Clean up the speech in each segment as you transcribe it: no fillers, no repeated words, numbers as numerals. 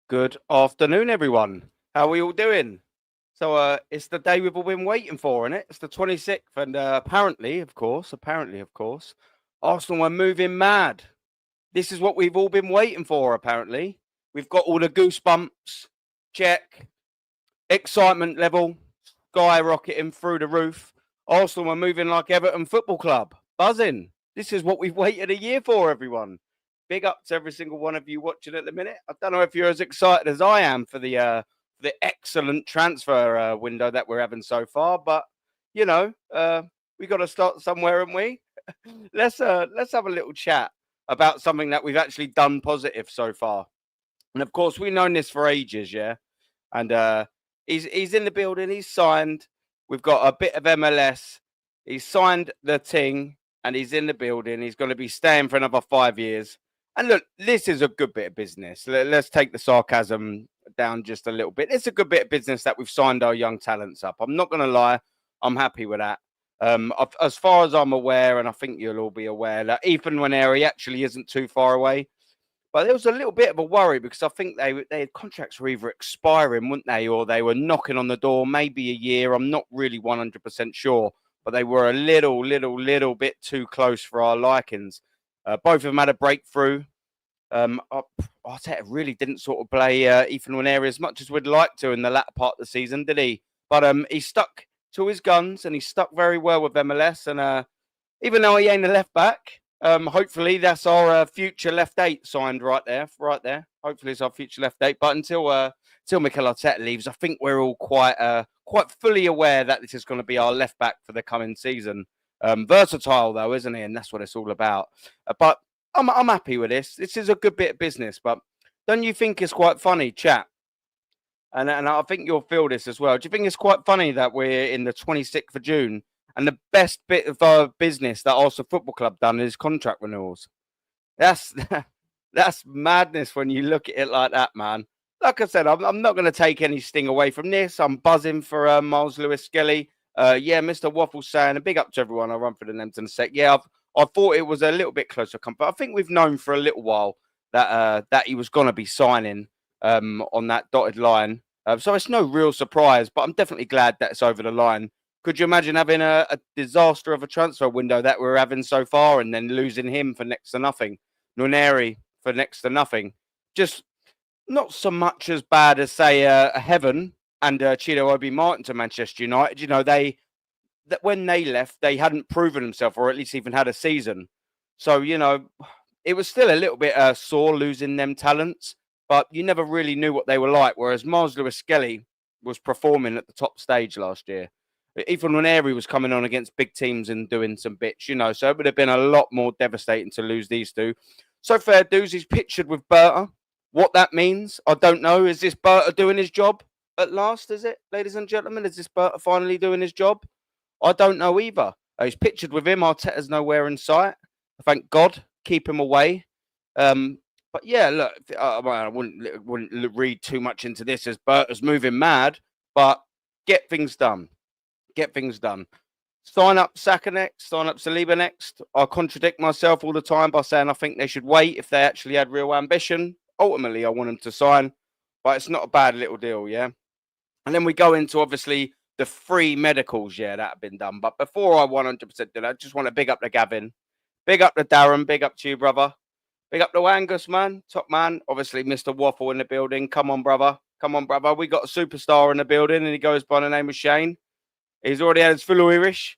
Good afternoon, everyone. How are we all doing? It's the day we've all been waiting for, isn't it? It's the 26th, and apparently, of course, Arsenal are moving mad. This is what we've all been waiting for, apparently. We've got all the goosebumps, check, excitement level, skyrocketing through the roof. Arsenal are moving like Everton Football Club, buzzing. This is what we've waited a year for, everyone. Big up to every single one of you watching at the minute. I don't know if you're as excited as I am for the excellent transfer window that we're having so far, but we got to start somewhere, haven't we? Let's have a little chat about something that we've actually done positive so far. And of course, we've known this for ages, yeah. And he's in the building. He's signed. We've got a bit of MLS. He's signed the ting, and he's in the building. He's going to be staying for another 5 years. And look, this is a good bit of business. Let's take the sarcasm down just a little bit. It's a good bit of business that we've signed our young talents up. I'm not going to lie. I'm happy with that. As far as I'm aware, and I think you'll all be aware, that Ethan Nwaneri actually isn't too far away. But there was a little bit of a worry because I think they had contracts were either expiring, weren't they, or they were knocking on the door, maybe a year. I'm not really 100% sure, but they were a little bit too close for our likings. Both of them had a breakthrough. Arteta really didn't sort of play Ethan Nwaneri as much as we'd like to in the latter part of the season, did he? But he stuck to his guns and he stuck very well with MLS. And even though he ain't a left back, hopefully that's our future left eight signed right there. Hopefully it's our future left eight. But until Mikel Arteta leaves, I think we're all quite fully aware that this is going to be our left back for the coming season. Versatile though, isn't he? And that's what it's all about. But I'm happy with this. This is a good bit of business. But don't you think it's quite funny, chat? And I think you'll feel this as well. Do you think it's quite funny that we're in the 26th of June? And the best bit of our business that Arsenal Football Club done is contract renewals. That's madness when you look at it like that, man. Like I said, I'm not going to take any sting away from this. I'm buzzing for Miles Lewis-Skelly. Mr. Waffle's saying a big up to everyone. I'll run through the names in a sec. Yeah, I thought it was a little bit closer come, but I think we've known for a little while that he was going to be signing on that dotted line. So it's no real surprise, but I'm definitely glad that it's over the line. Could you imagine having a disaster of a transfer window that we're having so far and then losing him for next to nothing? Nwaneri for next to nothing. Just not so much as bad as, say, Heaven and Chido Obi Martin to Manchester United. You know, that when they left, they hadn't proven themselves or at least even had a season. So, you know, it was still a little bit sore losing them talents, but you never really knew what they were like. Whereas Miles Lewis-Skelly was performing at the top stage last year. Ethan Nwaneri was coming on against big teams and doing some bits, you know, so it would have been a lot more devastating to lose these two. So fair dues, he's pictured with Berta. What that means, I don't know. Is this Berta doing his job at last, is it, ladies and gentlemen? Is this Berta finally doing his job? I don't know either. He's pictured with him. Arteta's nowhere in sight. Thank God, keep him away. But yeah, look, I wouldn't read too much into this as Berta's moving mad, but get things done. Get things done. Sign up Saka next, sign up Saliba next. I contradict myself all the time by saying I think they should wait if they actually had real ambition. Ultimately, I want them to sign, but it's not a bad little deal, yeah? And then we go into, obviously, the free medicals, yeah, that have been done. But before I 100% do that, I just want to big up the Gavin. Big up the Darren. Big up to you, brother. Big up the Angus, man. Top man. Obviously, Mr. Waffle in the building. Come on, brother. Come on, brother. We got a superstar in the building, and he goes by the name of Shane. He's already had his full Irish.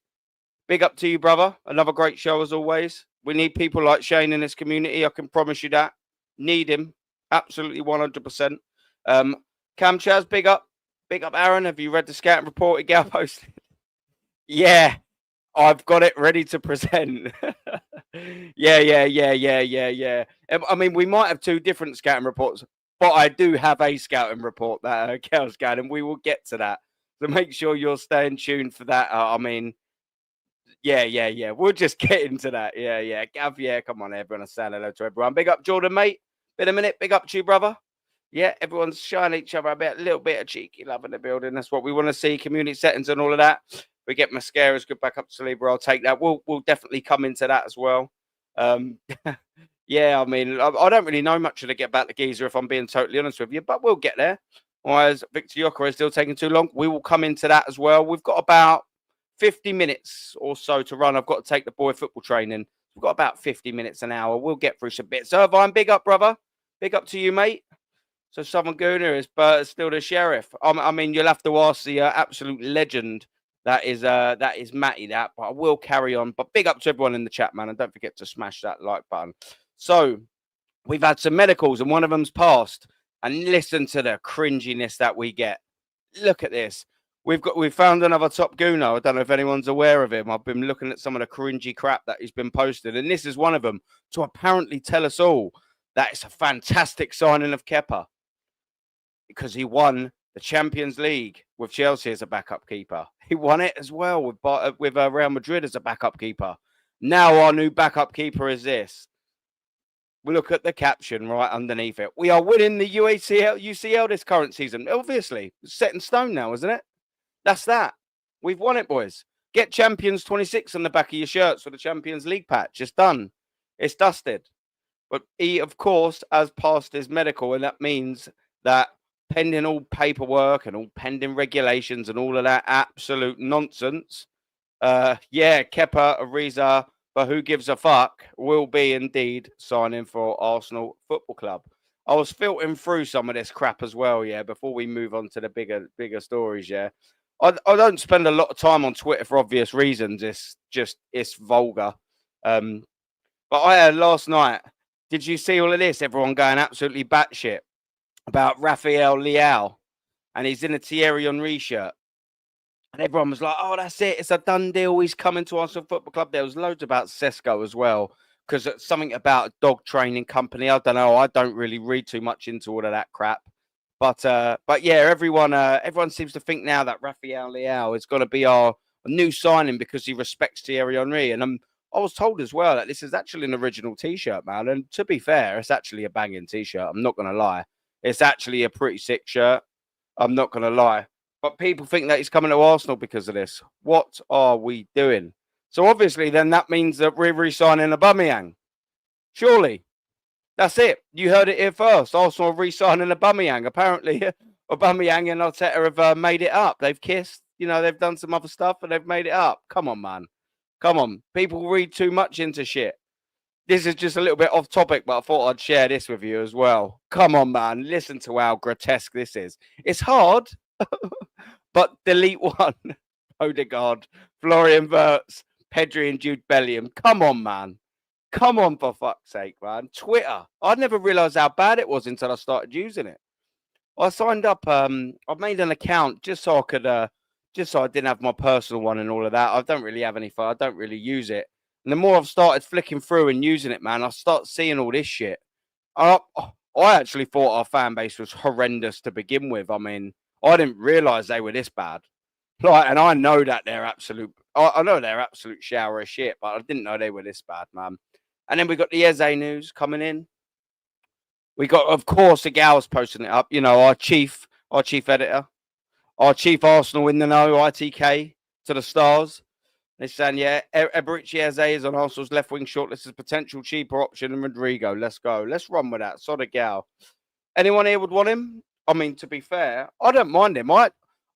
Big up to you, brother. Another great show as always. We need people like Shane in this community. I can promise you that. Need him. Absolutely 100%. Cam Chaz, big up. Big up, Aaron. Have you read the scouting report he got posted? Yeah. I've got it ready to present. Yeah. I mean, we might have two different scouting reports, but I do have a scouting report that Kel's got, and we will get to that. So make sure you're staying tuned for that. I mean, yeah. We'll just get into that. Yeah. Gav, yeah, come on, everyone. Say hello to everyone. Big up, Jordan, mate. Been a minute. Big up to you, brother. Yeah, everyone's shining each other a little bit of cheeky love in the building. That's what we want to see. Community settings and all of that. We get Mosquera's good back up to Saliba. I'll take that. We'll definitely come into that as well. Yeah, I mean, I don't really know much of the get about the geezer, if I'm being totally honest with you, but we'll get there. Whereas Victor Gyökeres is still taking too long. We will come into that as well. We've got about 50 minutes or so to run. I've got to take the boy football training. We've got about 50 minutes, an hour. We'll get through some bits. Irvine, big up, brother. Big up to you, mate. So Southern Gooner is still the sheriff. I mean, you'll have to ask the absolute legend that is Matty, that. But I will carry on. But big up to everyone in the chat, man, and don't forget to smash that like button. So we've had some medicals, and one of them's passed. And listen to the cringiness that we get. Look at this. We've found another top gooner. I don't know if anyone's aware of him. I've been looking at some of the cringy crap that he's been posted, and this is one of them to apparently tell us all that it's a fantastic signing of Kepa, because he won the Champions League with Chelsea as a backup keeper. He won it as well with Real Madrid as a backup keeper. Now our new backup keeper is this. We look at the caption right underneath it. We are winning the UCL this current season. Obviously, it's set in stone now, isn't it? That's that. We've won it, boys. Get Champions 26 on the back of your shirts for the Champions League patch. It's done. It's dusted. But he, of course, has passed his medical, and that means that pending all paperwork and all pending regulations and all of that absolute nonsense, Kepa Ariza, but who gives a fuck, will be indeed signing for Arsenal Football Club. I was filtering through some of this crap as well, before we move on to the bigger stories, I don't spend a lot of time on Twitter for obvious reasons. It's vulgar. But I had last night, did you see all of this? Everyone going absolutely batshit about Rafael Leao, and he's in a Thierry Henry shirt. And everyone was like, oh, that's it. It's a done deal. He's coming to Arsenal Football Club. There was loads about Sesko as well, because it's something about a dog training company. I don't know. I don't really read too much into all of that crap. But yeah, everyone seems to think now that Rafael Leao is going to be our new signing because he respects Thierry Henry. And I was told as well that this is actually an original T-shirt, man. And to be fair, it's actually a banging T-shirt. I'm not going to lie. It's actually a pretty sick shirt. I'm not going to lie. But people think that he's coming to Arsenal because of this. What are we doing? So obviously then that means that we're re-signing Aubameyang. Surely. That's it. You heard it here first. Arsenal re-signing Aubameyang. Apparently Aubameyang and Arteta have made it up. They've kissed. They've done some other stuff and they've made it up. Come on, man. Come on. People read too much into shit. This is just a little bit off topic, but I thought I'd share this with you as well. Come on, man. Listen to how grotesque this is. It's hard, but delete one. Odegaard, Florian Wirtz, Pedri and Jude Bellingham. Come on, man. Come on, for fuck's sake, man. Twitter. I never realised how bad it was until I started using it. I signed up. I made an account just so I could, just so I didn't have my personal one and all of that. I don't really have any fun. I don't really use it. And the more I've started flicking through and using it, man, I start seeing all this shit. I actually thought our fan base was horrendous to begin with. I mean, I didn't realise they were this bad. And I know that they're absolute. I know they're absolute shower of shit, but I didn't know they were this bad, man. And then we got the Eze news coming in. We got, of course, the gals posting it up. Our chief editor, our chief Arsenal in the know, ITK to the stars. They're saying, Eberici Eze is on Arsenal's left wing shortlist as potential cheaper option than Rodrigo. Let's go. Let's run with that. Sod a gal. Anyone here would want him? I mean, to be fair, I don't mind him. I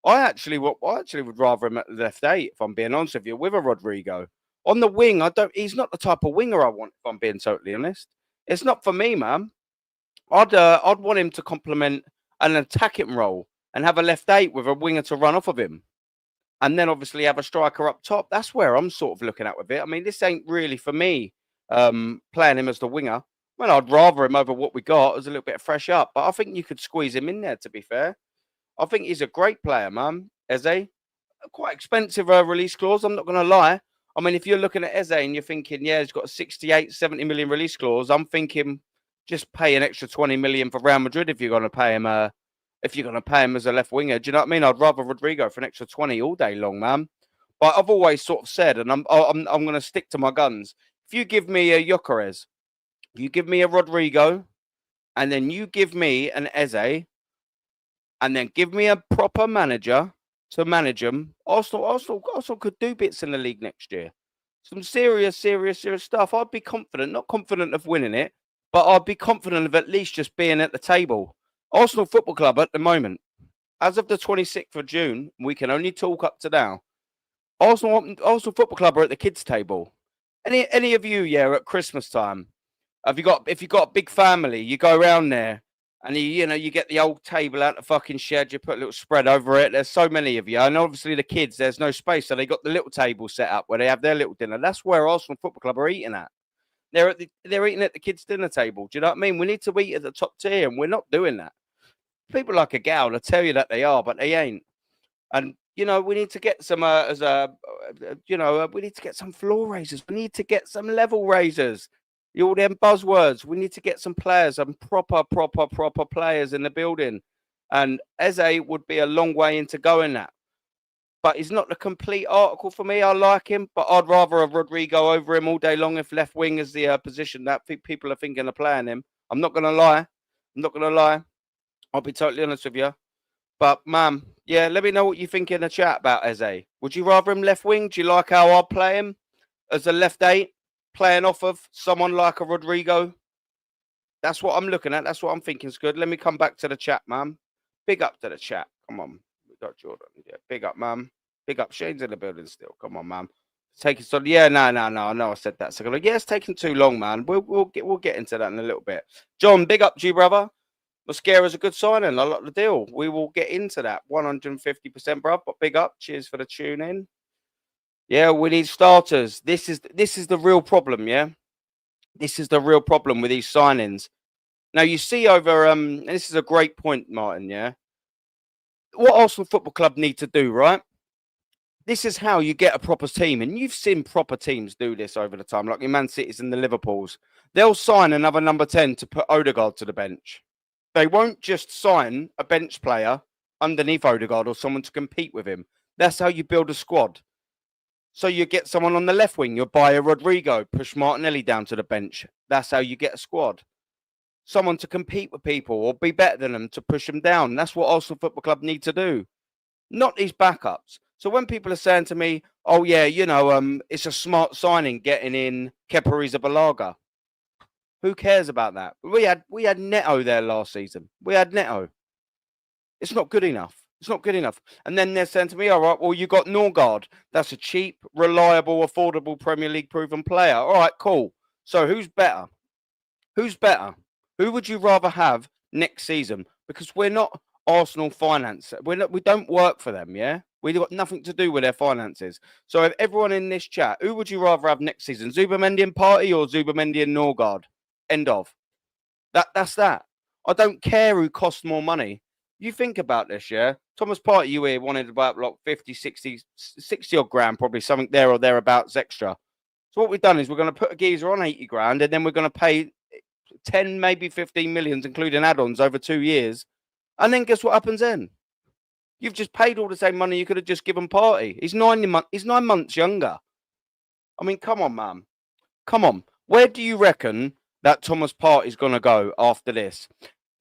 actually would rather him at the left 8, if I'm being honest with you, with a Rodrigo. On the wing, he's not the type of winger I want, if I'm being totally honest. It's not for me, man. I'd want him to complement an attacking role and have a left 8 with a winger to run off of him. And then obviously have a striker up top. That's where I'm sort of looking at with it. I mean, this ain't really for me playing him as the winger. Well, I'd rather him over what we got as a little bit of fresh up. But I think you could squeeze him in there, to be fair. I think he's a great player, man. Eze. Quite expensive release clause, I'm not going to lie. I mean, if you're looking at Eze and you're thinking, he's got a 68, 70 million release clause, I'm thinking just pay an extra 20 million for Real Madrid if you're going to pay him as a left winger. Do you know what I mean? I'd rather Rodrigo for an extra 20 all day long, man. But I've always sort of said, and I'm going to stick to my guns. If you give me a Gyökeres, you give me a Rodrigo, and then you give me an Eze, and then give me a proper manager to manage them, Arsenal could do bits in the league next year. some serious stuff, I'd be confident, not confident of winning it, but I'd be confident of at least just being at the table. Arsenal Football Club at the moment, as of the 26th of June, we can only talk up to now. Arsenal Football Club are at the kids' table. Any of you, yeah, at Christmas time, if you got a big family, you go around there and you get the old table out the fucking shed, you put a little spread over it. There's so many of you, and obviously the kids, there's no space, so they got the little table set up where they have their little dinner. That's where Arsenal Football Club are eating at. They're eating at the kids' dinner table. Do you know what I mean? We need to eat at the top tier, and we're not doing that. People like a gal, they tell you that they are, but they ain't. And we need to get some we need to get some floor raisers. We need to get some level raisers. All them buzzwords. We need to get some players, some proper players in the building. And Eze would be a long way into going that. But he's not the complete article for me. I like him, but I'd rather have Rodrigo over him all day long if left wing is the position that people are thinking of playing him. I'm not going to lie. I'll be totally honest with you. But, man, yeah, let me know what you think in the chat about Eze. Would you rather him left wing? Do you like how I'd play him as a left 8, playing off of someone like a Rodrigo? That's what I'm looking at. That's what I'm thinking is good. Let me come back to the chat, man. Big up to the chat. Come on. We got Jordan. Yeah, big up, man. Big up. Shane's in the building still. Come on, man. Taking so yeah, no. I know I said that. So yeah, it's taking too long, man. We'll get into that in a little bit. John, big up to you, brother. Mosquera's a good signing. I like the deal. We will get into that 150%, bro. But big up. Cheers for the tune in. Yeah, we need starters. This is the real problem, yeah? This is the real problem with these signings. Now, you see over, and this is a great point, Martin, yeah? What Arsenal Football Club need to do, right? This is how you get a proper team. And you've seen proper teams do this over the time, like the Man Cities and the Liverpools. They'll sign another number 10 to put Odegaard to the bench. They won't just sign a bench player underneath Odegaard or someone to compete with him. That's how you build a squad. So you get someone on the left wing. You'll buy a Rodrigo, push Martinelli down to the bench. That's how you get a squad. Someone to compete with people or be better than them to push them down. That's what Arsenal Football Club need to do. Not these backups. So when people are saying to me, oh, yeah, it's a smart signing getting in Kepa Arrizabalaga. Who cares about that? We had Neto there last season. We had Neto. It's not good enough. It's not good enough. And then they're saying to me, all right, well, you got Norgard. That's a cheap, reliable, affordable Premier League proven player. All right, cool. So who's better? Who's better? Who would you rather have next season? Because we're not Arsenal finance. We don't work for them, yeah? We've got nothing to do with their finances. So if everyone in this chat, who would you rather have next season? Zubamendi and Partey or Zubamendi and Norgard? End of. That's that. I don't care who costs more money. You think about this, yeah? Thomas Partey, you here, wanted about like 50, 60 odd grand, probably something there or thereabouts extra. So what we've done is we're going to put a geezer on 80 grand and then we're going to pay 10, maybe 15 millions, including add-ons over 2 years. And then guess what happens then? You've just paid all the same money you could have just given Partey. He's 9 months younger. I mean, come on, man. Come on. Where do you reckon that Thomas Partey's going to go after this?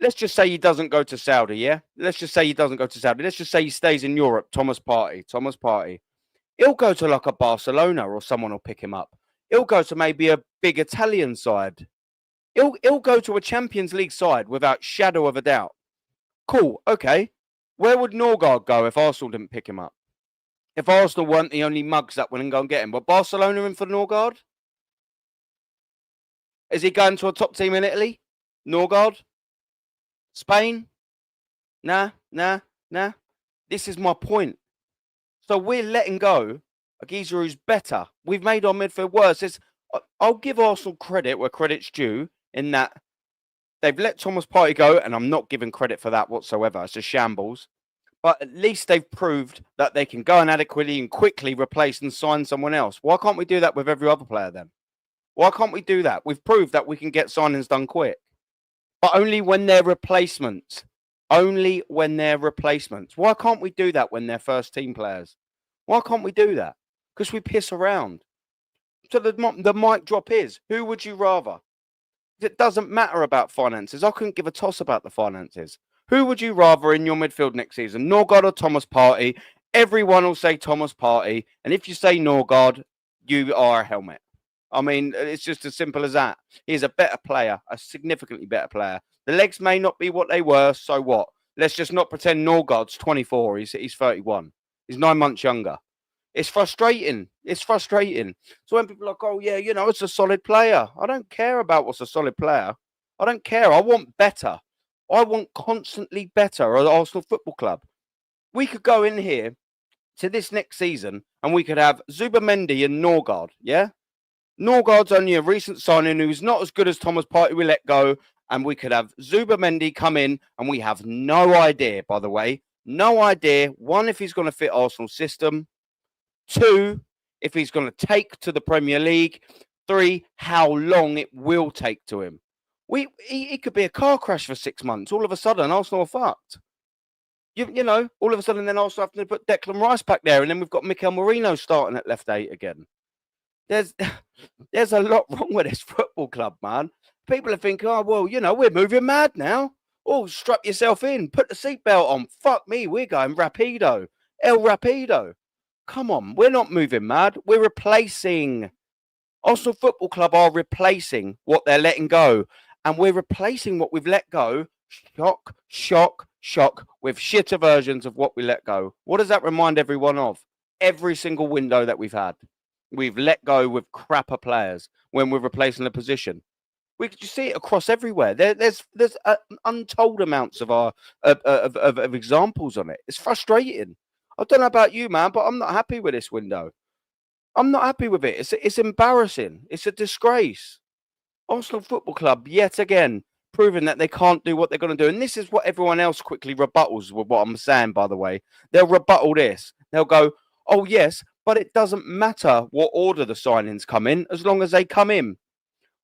Let's just say he doesn't go to Saudi, yeah? Let's just say he doesn't go to Saudi. Let's just say he stays in Europe, Thomas Partey. He'll go to like a Barcelona or someone will pick him up. He'll go to maybe a big Italian side. He'll go to a Champions League side without shadow of a doubt. Cool, okay. Where would Norgard go if Arsenal didn't pick him up? If Arsenal weren't the only mugs that wouldn't go and get him. But Barcelona in for Norgard? Is he going to a top team in Italy? Norgard? Spain? Nah. This is my point. So we're letting go a geezer who's better. We've made our midfield worse. I'll give Arsenal credit where credit's due in that they've let Thomas Partey go, and I'm not giving credit for that whatsoever. It's a shambles. But at least they've proved that they can go and adequately and quickly replace and sign someone else. Why can't we do that with every other player then? Why can't we do that? We've proved that we can get signings done quick. But only when they're replacements. Only when they're replacements. Why can't we do that when they're first team players? Why can't we do that? Because we piss around. So the mic drop is, who would you rather? It doesn't matter about finances. I couldn't give a toss about the finances. Who would you rather in your midfield next season? Norgard or Thomas Partey? Everyone will say Thomas Partey. And if you say Norgard, you are a helmet. I mean, it's just as simple as that. He's a better player, a significantly better player. The legs may not be what they were, so what? Let's just not pretend Norgard's 24. He's 31. He's 9 months younger. It's frustrating. It's frustrating. So when people are like, oh, yeah, you know, it's a solid player. I don't care about what's a solid player. I don't care. I want better. I want constantly better at Arsenal Football Club. We could go in here to this next season and we could have Zubamendi and Norgard, yeah? Norgard's only a recent signing who's not as good as Thomas Partey we let go. And we could have Zubamendi come in and we have no idea, by the way. No idea, one, if he's going to fit Arsenal's system. 2, if he's going to take to the Premier League. 3, how long it will take to him. He could be a car crash for 6 months. All of a sudden, Arsenal are fucked. You know, all of a sudden, then Arsenal have to put Declan Rice back there, and then we've got Mikel Merino starting at left 8 again. There's a lot wrong with this football club, man. People are thinking, oh, well, you know, we're moving mad now. Oh, strap yourself in. Put the seatbelt on. Fuck me, we're going rapido. El Rapido. Come on, we're not moving mad. We're replacing. Arsenal Football Club are replacing what they're letting go. And we're replacing what we've let go. Shock, shock, shock. With shitter versions of what we let go. What does that remind everyone of? Every single window that we've had. We've let go with crapper players when we're replacing the position. We could just see it across everywhere. There's untold amounts of examples on it. It's frustrating. I don't know about you, man, but I'm not happy with this window. I'm not happy with it. It's embarrassing. It's a disgrace. Arsenal Football Club, yet again, proving that they can't do what they're going to do. And this is what everyone else quickly rebuttals with what I'm saying, by the way. They'll rebuttal this. They'll go, oh, yes, but it doesn't matter what order the signings come in as long as they come in.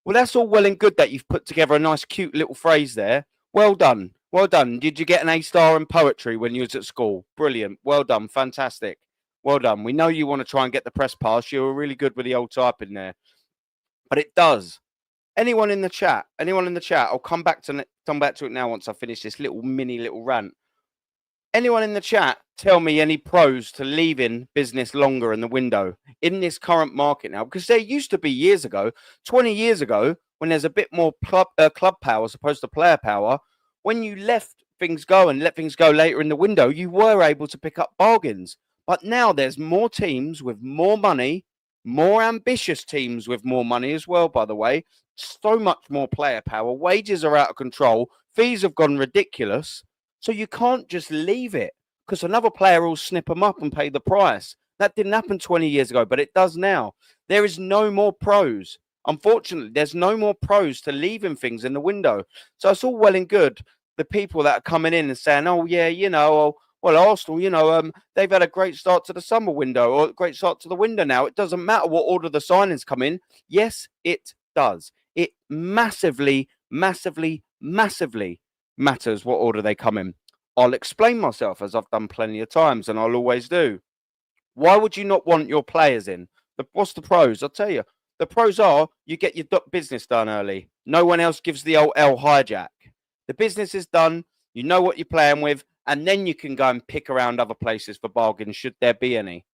Well, that's all well and good that you've put together a nice, cute little phrase there. Well done. Well done. Did you get an A-star in poetry when you was at school? Brilliant. Well done. Fantastic. Well done. We know you want to try and get the press pass. You were really good with the old typing there. But it does. Anyone in the chat? I'll come back to it now once I finish this little rant. Anyone in the chat tell me any pros to leaving business longer in the window in this current market now? Because there used to be years ago, 20 years ago, when there's a bit more club power as opposed to player power, when you left things go and let things go later in the window, you were able to pick up bargains. But now there's more teams with more money, more ambitious teams with more money as well, by the way. So much more player power. Wages are out of control. Fees have gone ridiculous. So you can't just leave it because another player will snip them up and pay the price. That didn't happen 20 years ago, but it does now. There is no more pros. Unfortunately, there's no more pros to leaving things in the window. So it's all well and good. The people that are coming in and saying, oh, yeah, you know, well, Arsenal, you know, they've had a great start to the summer window or a great start to the window now. It doesn't matter what order the signings come in. Yes, it does. It massively, massively, massively matters what order they come in. I'll explain myself as I've done plenty of times and I'll always do. Why would you not want your players in? What's the pros? I'll tell you. The pros are you get your business done early. No one else gives the old L hijack. The business is done. You know what you're playing with. And then you can go and pick around other places for bargains should there be any.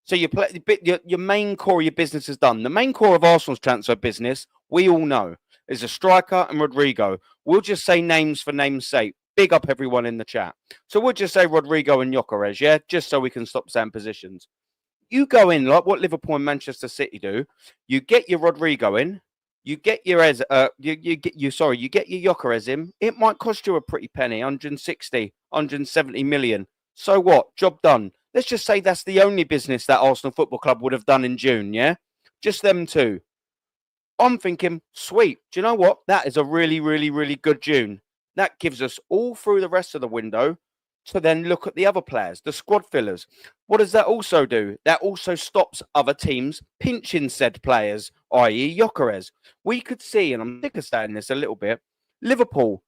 So your main core of your business is done. The main core of Arsenal's transfer business, we all know, is a striker and Rodrigo. We'll just say names for name's sake. Big up everyone in the chat. So we'll just say Rodrigo and Gyökeres, yeah? Just so we can stop saying positions. You go in like what Liverpool and Manchester City do. You get your Rodrigo in. You get your you get your Gyökeres in. It might cost you a pretty penny, 160, 170 million. So what? Job done. Let's just say that's the only business that Arsenal Football Club would have done in June, yeah? Just them two. I'm thinking, sweet. Do you know what? That is a really, really, really good June. That gives us all through the rest of the window to then look at the other players, the squad fillers. What does that also do? That also stops other teams pinching said players, i.e. Gyökeres. We could see, and I'm sick of saying this a little bit, Liverpool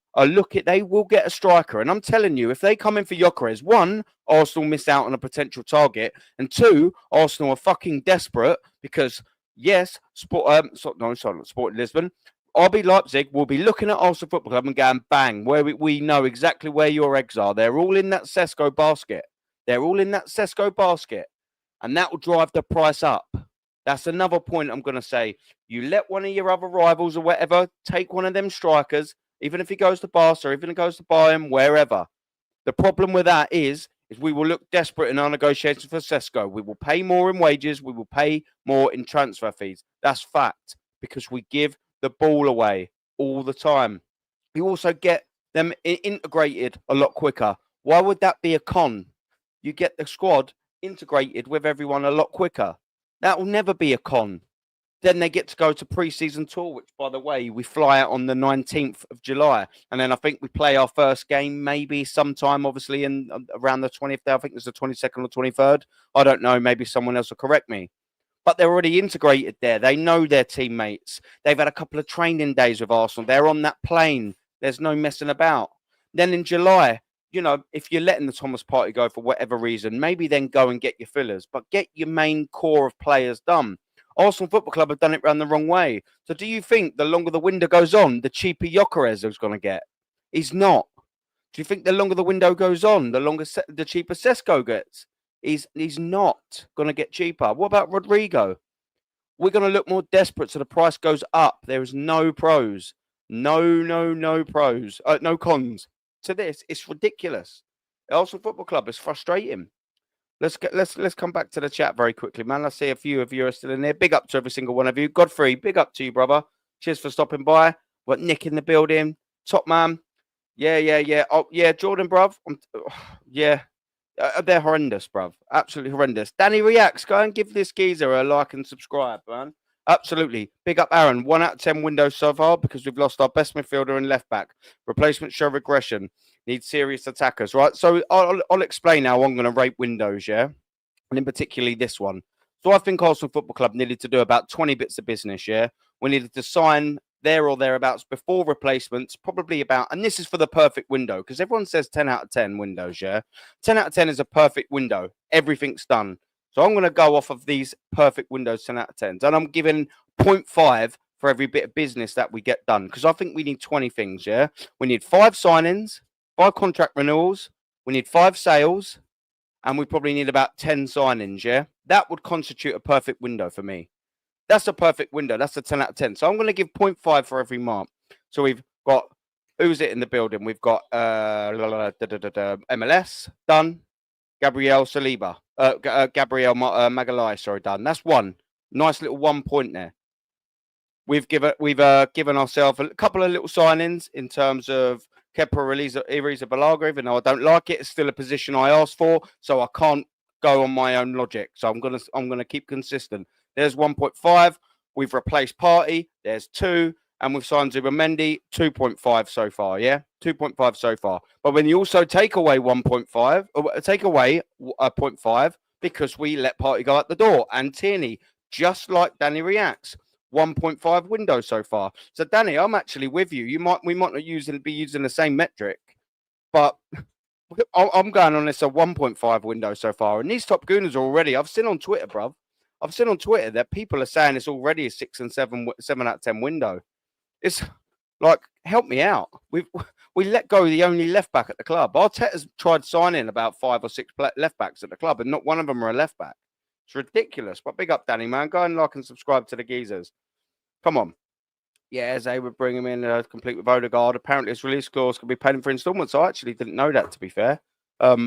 they will get a striker. And I'm telling you, if they come in for Gyökeres, 1, Arsenal miss out on a potential target. And 2, Arsenal are fucking desperate because, yes, Sporting Lisbon, RB Leipzig will be looking at Arsenal Football Club and going, bang, where we know exactly where your eggs are. They're all in that Cesco basket. And that will drive the price up. That's another point I'm going to say. You let one of your other rivals or whatever take one of them strikers, even if he goes to Barca, or even if he goes to Bayern, wherever. The problem with that is we will look desperate in our negotiations for Sesko. We will pay more in wages. We will pay more in transfer fees. That's fact, because we give the ball away all the time. You also get them integrated a lot quicker. Why would that be a con? You get the squad integrated with everyone a lot quicker. That will never be a con. Then they get to go to pre-season tour, which, by the way, we fly out on the 19th of July. And then I think we play our first game maybe sometime, obviously, in around the 20th day. I think it's the 22nd or 23rd. I don't know. Maybe someone else will correct me. But they're already integrated there. They know their teammates. They've had a couple of training days with Arsenal. They're on that plane. There's no messing about. Then in July, you know, if you're letting the Thomas Partey go for whatever reason, maybe then go and get your fillers. But get your main core of players done. Arsenal Football Club have done it round the wrong way. So do you think the longer the window goes on, the cheaper Gyökeres is going to get? He's not. Do you think the longer the window goes on, the cheaper Sesko gets? He's not going to get cheaper. What about Rodrigo? We're going to look more desperate, so the price goes up. There is no pros. No pros. No cons to this. It's ridiculous. Arsenal Football Club is frustrating. Let's come back to the chat very quickly, man. I see a few of you are still in there. Big up to every single one of you. Godfrey, big up to you, brother. Cheers for stopping by. Got Nick in the building. Top man. Yeah. Oh, yeah, Jordan, bruv. Yeah. They're horrendous, bruv. Absolutely horrendous. Danny Reacts. Go and give this geezer a like and subscribe, man. Absolutely. Big up, Aaron. 1 out of 10 windows so far because we've lost our best midfielder and left back. Replacements show regression. Need serious attackers, right? So I'll explain how I'm going to rate windows, yeah? And in particularly this one. So I think Arsenal Football Club needed to do about 20 bits of business, yeah? We needed to sign there or thereabouts before replacements, probably about, and this is for the perfect window, because everyone says 10 out of 10 windows, yeah? 10 out of 10 is a perfect window. Everything's done. So I'm going to go off of these perfect windows, 10 out of 10s. And I'm giving 0.5 for every bit of business that we get done, because I think we need 20 things, yeah? We need 5 signings, 5 contract renewals, we need 5 sales, and we probably need about 10 signings, yeah? That would constitute a perfect window for me. That's a perfect window. That's a 10 out of 10. So I'm going to give 0.5 for every mark. So we've got, who's it in the building? We've got MLS, done. Gabriel Saliba. Gabriel Magalhaes, sorry, done. That's one. Nice little 1 point there. We've given ourselves a couple of little signings in terms of Kepa Arrizabalaga, even though I don't like it. It's still a position I asked for, so I can't go on my own logic. So I'm gonna keep consistent. There's 1.5. We've replaced Partey. There's 2. And we've signed Zubimendi, 2.5 so far, yeah? 2.5 so far. But when you also take away 1.5, or take away 0.5, because we let Partey go out the door, and Tierney, just like Danny Reacts, 1.5 window so far. So, Danny, I'm actually with you. We might not be using the same metric, but I'm going on this a 1.5 window so far. And these top gooners are already, I've seen on Twitter, bruv. I've seen on Twitter that people are saying it's already a 6 and 7 out of 10 window. It's like, help me out. We let go of the only left back at the club. Arteta's tried signing about 5 or 6 left backs at the club, and not one of them are a left back. It's ridiculous. But big up, Danny, man. Go and like and subscribe to the geezers. Come on. Yeah, they would bring him in complete with Odegaard. Apparently, his release clause can be paid for instalments. I actually didn't know that, to be fair.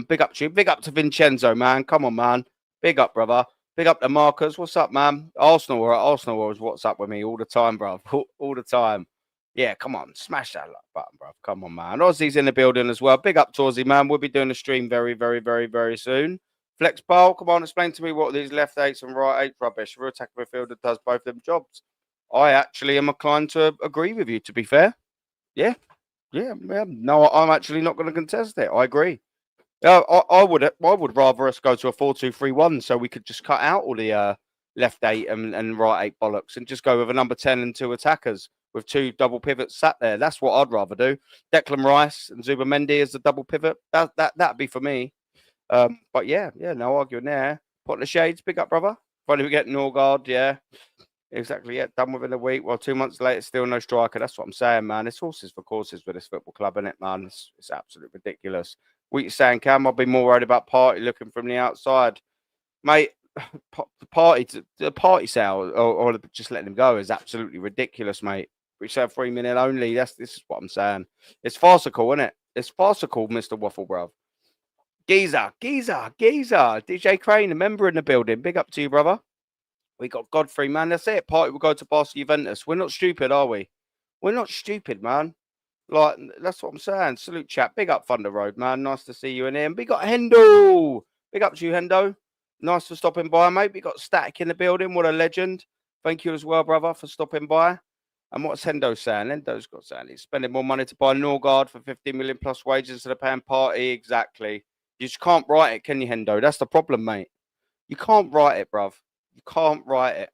Big up to you. Big up to Vincenzo, man. Come on, man. Big up, brother. Big up to Marcus. What's up, man? Arsenal was what's up with me all the time, bro. All the time. Yeah, come on. Smash that like button, bro. Come on, man. Aussie's in the building as well. Big up to Aussie, man. We'll be doing a stream very, very, very, very soon. Flex Bowl, come on, explain to me what these left 8s and right 8 rubbish. Real attack midfielder does both of them jobs. I actually am inclined to agree with you, to be fair. Yeah. No, I'm actually not going to contest it. I agree. I would rather us go to a 4-2-3-1 so we could just cut out all the left 8 and right 8 bollocks and just go with a number 10 and 2 attackers with 2 double pivots sat there. That's what I'd rather do. Declan Rice and Zubimendi as the double pivot. That'd be for me. But yeah, no arguing there. Pot the shades, big up, brother. Finally, we get Norgard, yeah. Exactly, yeah, done within a week. Well, 2 months later, still no striker. That's what I'm saying, man. It's horses for courses with this football club, isn't it, man? It's absolutely ridiculous. What you saying, Cam? I'll be more worried about Partey looking from the outside. Mate, the party sale or just letting him go is absolutely ridiculous, mate. We said 3 million only. This is what I'm saying. It's farcical, isn't it? It's farcical, Mr. Waffle, bro. Geezer. DJ Crane, a member in the building. Big up to you, brother. We got Godfrey, man. That's it. Party will go to Barca Juventus. We're not stupid, are we? We're not stupid, man. Like, that's what I'm saying. Salute, chat. Big up Thunder Road, man. Nice to see you in here. And we got Hendo. Big up to you, Hendo. Nice for stopping by, mate. We got Static in the building. What a legend. Thank you as well, brother, for stopping by. And what's Hendo saying? Hendo's got saying he's spending more money to buy Norgard for 15 million plus wages instead of paying Party. Exactly. You just can't write it, can you, Hendo? That's the problem, mate. You can't write it, bruv. You can't write it.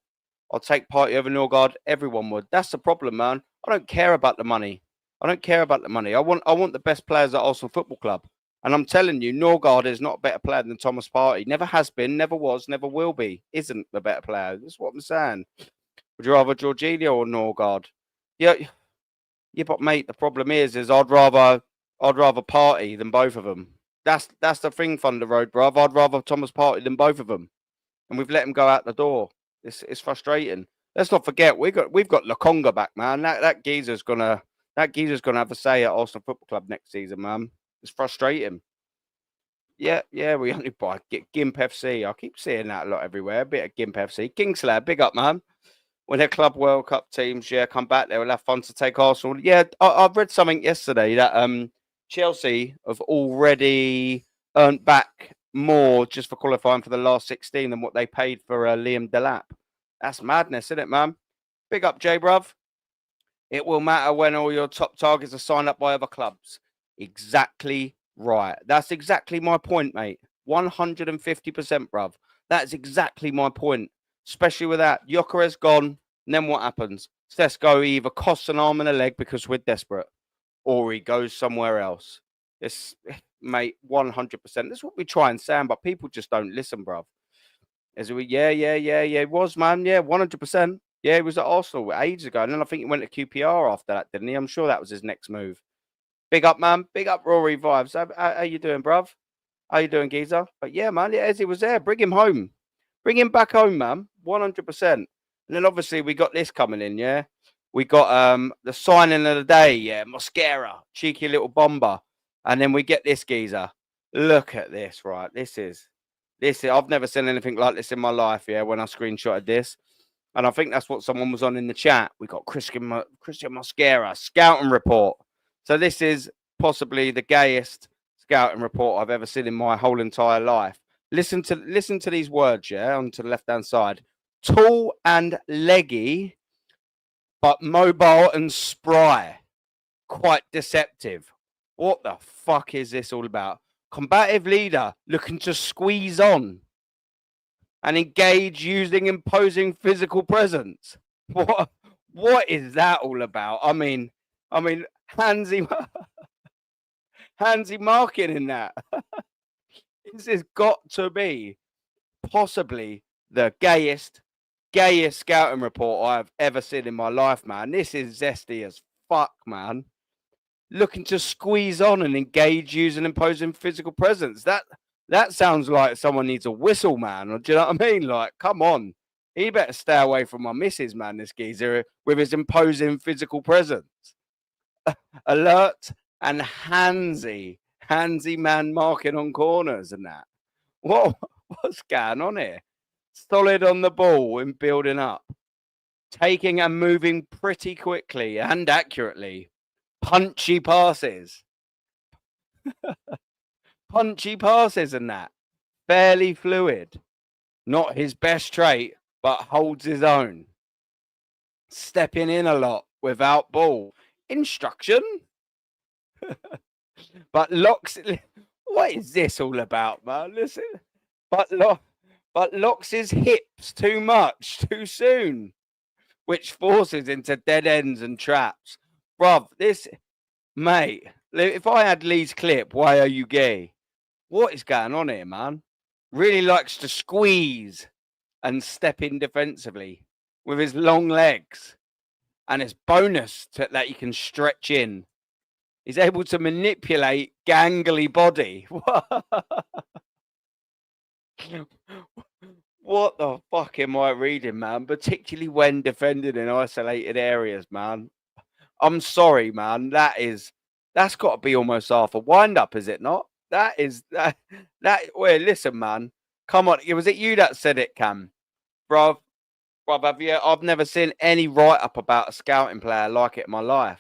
I'll take Party over Norgard. Everyone would. That's the problem, man. I don't care about the money. I don't care about the money. I want the best players at Arsenal Football Club. And I'm telling you, Norgard is not a better player than Thomas Partey. Never has been, never was, never will be. Isn't a better player. That's what I'm saying. Would you rather Jorginho or Norgard? Yeah, but mate, the problem is I'd rather Partey than both of them. That's the thing, Thunder Road, bruv. I'd rather Thomas Partey than both of them. And we've let him go out the door. It's frustrating. Let's not forget we've got Lokonga back, man. That geezer's gonna have a say at Arsenal Football Club next season, man. It's frustrating. Yeah, we only buy Gimp FC. I keep seeing that a lot everywhere. A bit of Gimp FC. Kingslayer, big up, man. When their Club World Cup teams, come back, they will have fun to take Arsenal. Yeah, I've read something yesterday that Chelsea have already earned back more just for qualifying for the last 16 than what they paid for Liam Delap. That's madness, isn't it, man? Big up, J, bruv. It will matter when all your top targets are signed up by other clubs. Exactly right. That's exactly my point, mate. 150%, bruv. That's exactly my point. Especially with that. Gyökeres gone. And then what happens? Sesko either costs an arm and a leg because we're desperate, or he goes somewhere else. It's, mate, 100%. That's what we try and say, but people just don't listen, bruv. Yeah, it was, man. Yeah, 100%. Yeah, he was at Arsenal ages ago. And then I think he went to QPR after that, didn't he? I'm sure that was his next move. Big up, man. Big up, Rory Vibes. How you doing, bruv? How you doing, Geezer? But yeah, man, Eze was there. Bring him home. Bring him back home, man. 100%. And then obviously we got this coming in, yeah? We got the signing of the day, yeah, Mosquera. Cheeky little bomber. And then we get this geezer. Look at this, right? This is I've never seen anything like this in my life, yeah, when I screenshotted this. And I think that's what someone was on in the chat. We got Cristhian Mosquera, scouting report. So this is possibly the gayest scouting report I've ever seen in my whole entire life. Listen to these words, yeah, onto the left-hand side. Tall and leggy, but mobile and spry. Quite deceptive. What the fuck is this all about? Combative leader looking to squeeze on and engage using imposing physical presence. What is that all about? I mean, handsy marking in that. This has got to be possibly the gayest scouting report I've ever seen in my life, man. This is zesty as fuck, man. Looking to squeeze on and engage using imposing physical presence. That sounds like someone needs a whistle, man. Or do you know what I mean? Like, come on. He better stay away from my missus, man, this geezer, with his imposing physical presence. Alert and handsy man marking on corners and that. What's going on here? Solid on the ball and building up. Taking and moving pretty quickly and accurately. Punchy passes. Punchy passes and that. Fairly fluid. Not his best trait, but holds his own. Stepping in a lot without ball. Instruction? But locks. What is this all about, man? Listen. But locks his hips too much, too soon. Which forces into dead ends and traps. Bruv, mate, if I had Lee's clip, why are you gay? What is going on here, man? Really likes to squeeze and step in defensively with his long legs. And his bonus that he can stretch in. He's able to manipulate gangly body. What the fuck am I reading, man? Particularly when defending in isolated areas, man. I'm sorry, man. That's got to be almost half a wind up, is it not? That is that. Well, listen, man. Come on, was it you that said it, Cam? Bruv, have you? I've never seen any write up about a scouting player like it in my life.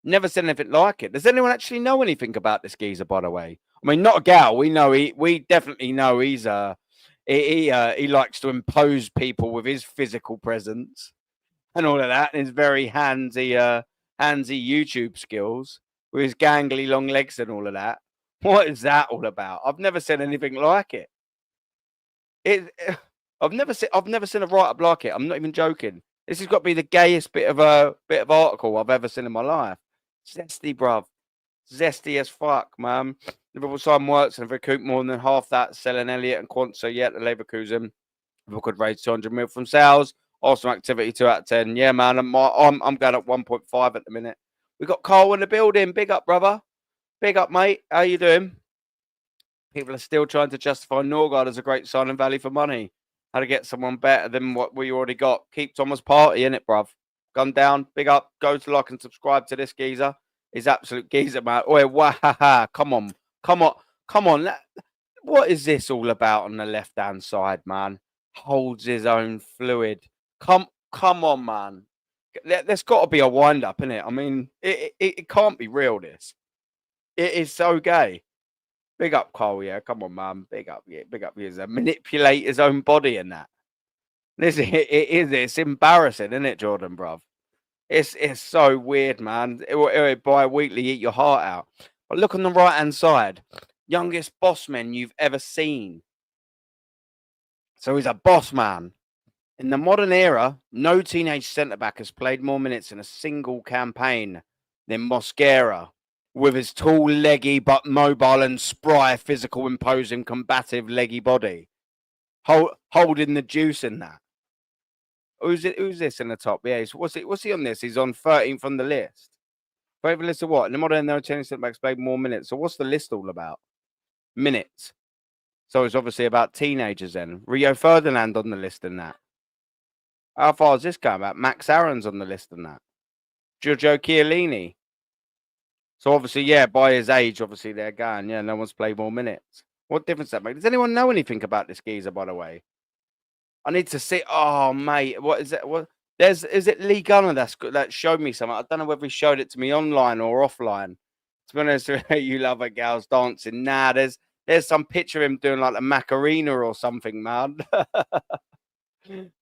Never seen anything like it. Does anyone actually know anything about this geezer, by the way? I mean, not a gal. We know we definitely know he's he likes to impose people with his physical presence and all of that, and his very handsy YouTube skills with his gangly long legs and all of that. What is that all about? I've never seen anything like it. I've never seen a write up like it. I'm not even joking. This has got to be the gayest bit of article I've ever seen in my life. Zesty, bruv. Zesty as fuck, man. Liverpool side works and recoup more than half that, selling Elliott and Quansah yet to Leverkusen. Liverpool could raise 200 mil from sales. Awesome activity, 2 out of 10. Yeah, man. I'm going at 1.5 at the minute. We got Carl in the building. Big up, brother. Big up, mate. How you doing? People are still trying to justify Norgard as a great signing value for money. How to get someone better than what we already got. Keep Thomas Partey in it, bruv. Gun down. Big up. Go to like and subscribe to this geezer. He's absolute geezer, man. Oh, wow. Come on. What is this all about on the left-hand side, man? Holds his own fluid. Come on, man. There's got to be a wind-up, innit? I mean, it can't be real, this. It is so gay. Big up, Cole, yeah. Come on, man. Big up, yeah. Big up. He's manipulate his own body in that. It's embarrassing, isn't it, Jordan, bruv? It's so weird, man. It bi-weekly eat your heart out. But look on the right-hand side. Youngest boss man you've ever seen. So he's a boss man. In the modern era, no teenage centre-back has played more minutes in a single campaign than Mosquera, with his tall, leggy, but mobile and spry, physical, imposing, combative, leggy body. Holding the juice in that. Who's this in the top? Yeah, what's he on this? He's on 13th on the list. Favorite list of what? In the modern, no teenage centre-backs played more minutes. So what's the list all about? Minutes. So it's obviously about teenagers then. Rio Ferdinand on the list and that. How far is this going about? Max Aaron's on the list and that. Giorgio Chiellini. So obviously, yeah, by his age, obviously they're going. Yeah, no one's played more minutes. What difference that makes? Does anyone know anything about this geezer, by the way? I need to see. Oh, mate, what is it? What? Is it Lee Gunner that showed me something? I don't know whether he showed it to me online or offline. To be honest, you love a gal's dancing. Nah, there's some picture of him doing like a Macarena or something, man.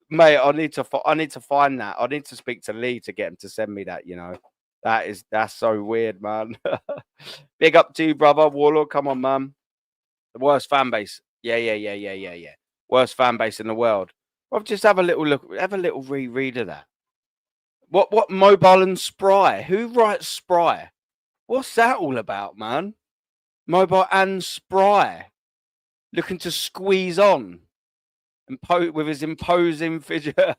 Mate, I need to find that. I need to speak to Lee to get him to send me that. You know, that's so weird, man. Big up to you, brother Warlord. Come on, man. The worst fan base. Yeah. Worst fan base in the world. Well, just have a little look. Have a little reread of that. What mobile and spry? Who writes spry? What's that all about, man? Mobile and spry. Looking to squeeze on. With his imposing figure.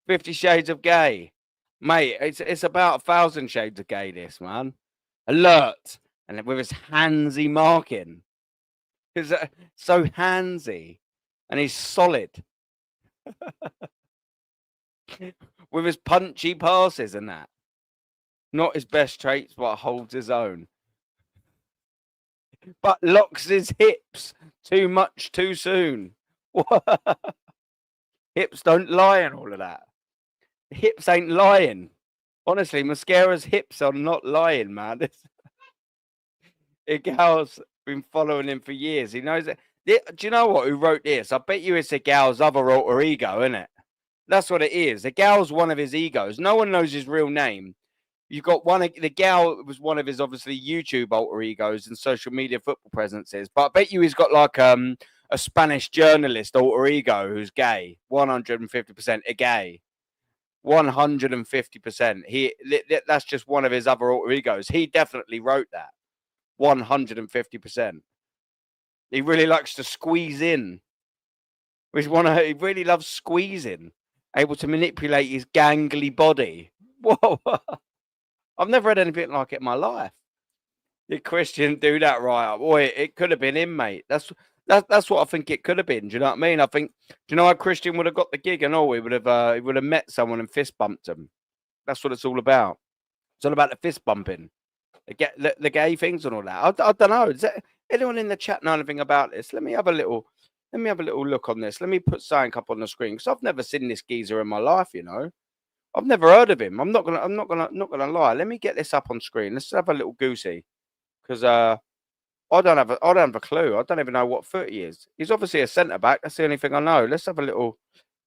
50 Shades of Gay. Mate, it's about 1,000 Shades of Gay, this, man. Alert. And with his handsy marking. He's so handsy. And he's solid. With his punchy passes and that. Not his best traits, but holds his own. But locks his hips too much too soon. Hips don't lie and all of that. Hips ain't lying. Honestly, Mosquera's hips are not lying, man. Igal's been following him for years. He knows it. Do you know what? Who wrote this? I bet you it's Igal's other alter ego, isn't it? That's what it is. Igal's one of his egos. No one knows his real name. You've got the gal was one of his obviously YouTube alter egos and social media football presences. But I bet you he's got like a Spanish journalist alter ego who's gay. 150% a gay. 150%. That's just one of his other alter egos. He definitely wrote that. 150%. He really likes to squeeze in. He really loves squeezing. Able to manipulate his gangly body. Whoa. I've never had anything like it in my life. Did Christian do that right up? Boy, it could have been him, mate. That's That's what I think it could have been. Do you know what I mean? I think. Do you know how Cristhian would have got the gig and all? He would have met someone and fist bumped him. That's what it's all about. It's all about the fist bumping, the gay things and all that. I don't know. Does anyone in the chat know anything about this? Let me have a little look on this. Let me put something up on the screen because I've never seen this geezer in my life. You know, I've never heard of him. I'm not gonna lie. Let me get this up on screen. Let's have a little goosey because I don't have a clue. I don't even know what foot he is. He's obviously a centre back. That's the only thing I know. Let's have a little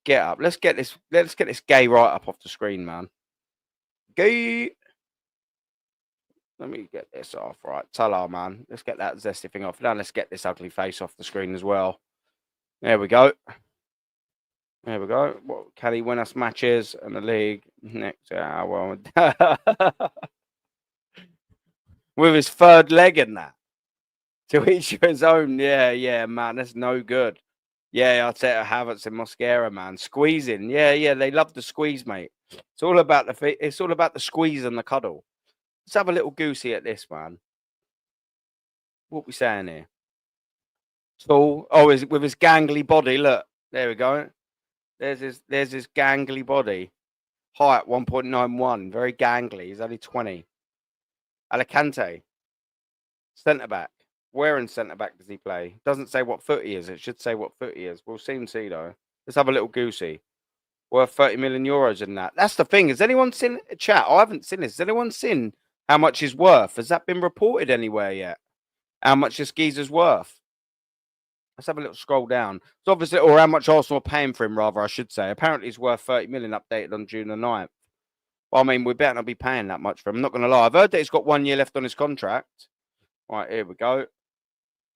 get up. Let's get this gay right up off the screen, man. Gay. Let me get this off. Right. Ta-la, man. Let's get that zesty thing off. Now let's get this ugly face off the screen as well. There we go. There we go. What can he win us matches in the league next? Well, with his third leg in that. To each his own. Yeah, man. That's no good. Yeah, I'd say Havertz and Mosquera, man. Squeezing. Yeah. They love the squeeze, mate. It's all about the squeeze and the cuddle. Let's have a little goosey at this, man. What we saying here? Tall. Oh, with his gangly body. Look, there we go. There's his gangly body. Height 1.91. Very gangly. He's only 20. Alicante. Centre back. Where in centre back does he play? Doesn't say what foot he is. It should say what foot he is. We'll soon see though. Let's have a little goosey. Worth 30 million euros in that. That's the thing. Has anyone seen chat? I haven't seen this. Has anyone seen how much he's worth? Has that been reported anywhere yet? How much this geezer's worth? Let's have a little scroll down. So obviously, or how much Arsenal are paying for him, rather, I should say. Apparently, he's worth 30 million updated on June the 9th. Well, I mean, we better not be paying that much for him. I'm not going to lie. I've heard that he's got 1 year left on his contract. Right, here we go.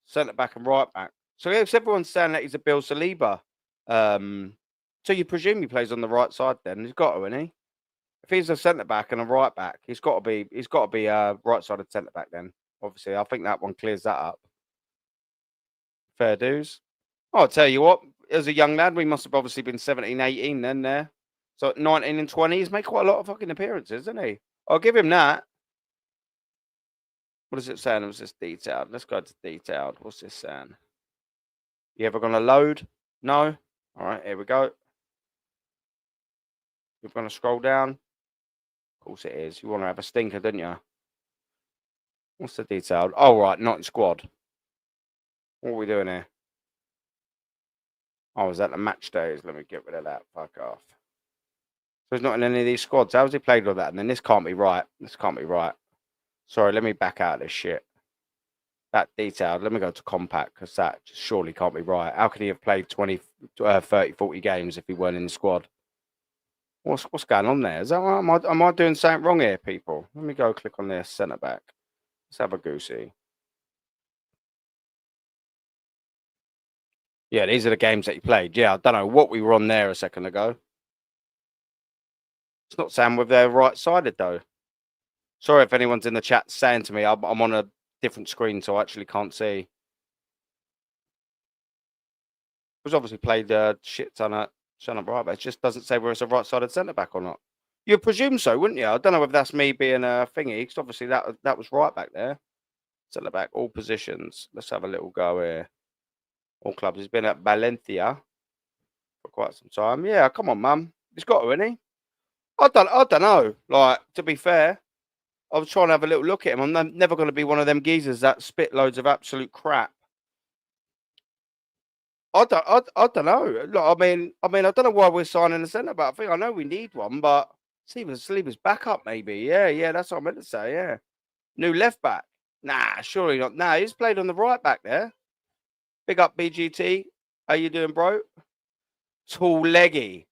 Centre back and right back. So yes, everyone's saying that he's a Bill Saliba. So you presume he plays on the right side then? He's got to, isn't he? If he's a centre back and a right back, he's got to be a right-sided centre back then. Obviously, I think that one clears that up. Fair dues. I'll tell you what, as a young lad, we must have obviously been 17, 18 then there. So at 19 and 20, he's made quite a lot of fucking appearances, hasn't he? I'll give him that. What is it saying? Was this detailed? Let's go to detailed. What's this saying? You ever going to load? No? All right, here we go. We're going to scroll down. Of course it is. You want to have a stinker, don't you? What's the detailed? Oh, right, not in squad. What are we doing here? Oh, is that the match days? Let me get rid of that. Fuck off. So he's not in any of these squads. How's he played all that? And then this can't be right. This can't be right. Sorry, let me back out of this shit. That detailed. Let me go to compact because that just surely can't be right. How can he have played 20, 30, 40 games if he weren't in the squad? What's going on there? Is that am I doing something wrong here, people? Let me go click on this centre back. Let's have a goosey. Yeah, these are the games that he played. Yeah, I don't know what we were on there a second ago. It's not saying with their right-sided though. Sorry if anyone's in the chat saying to me, I'm on a different screen, so I actually can't see. He's obviously played shit ton of right, but it just doesn't say whether it's a right-sided centre-back or not. You'd presume so, wouldn't you? I don't know if that's me being a thingy, because obviously that was right back there. Centre-back, all positions. Let's have a little go here. All clubs. He's been at Valencia for quite some time. Yeah, come on, mum. He's got to, isn't he? I don't know. Like, to be fair, I was trying to have a little look at him. I'm never going to be one of them geezers that spit loads of absolute crap. I don't know. Look, I mean, I don't know why we're signing a centre back. I think I know we need one, but Saliba's backup maybe. Yeah, that's what I meant to say. Yeah, new left back. Nah, surely not. Nah, he's played on the right back there. Big up BGT. How you doing, bro? Tall leggy.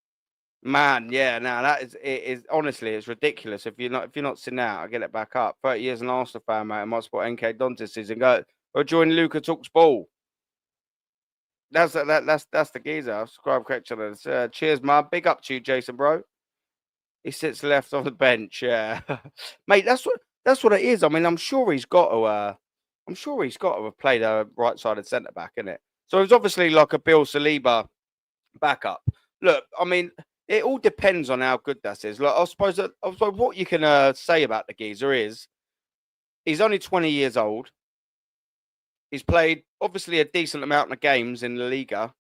Man, yeah, now that is honestly, it's ridiculous. If you're not sitting out, I get it back up. 30 years an Arsenal fan, mate. I might support NK Dontis season. Go join Luca Talks Ball. That's the geezer. Subscribe, correct channel. Cheers, man. Big up to you, Jason, bro. He sits left on the bench. Yeah, mate. That's what it is. I mean, I'm sure he's got to have played a right-sided centre back, isn't it? So it's obviously like a Bill Saliba backup. Look, I mean, it all depends on how good that is. Like, I suppose what you can say about the geezer is he's only 20 years old. He's played obviously a decent amount of games in La Liga.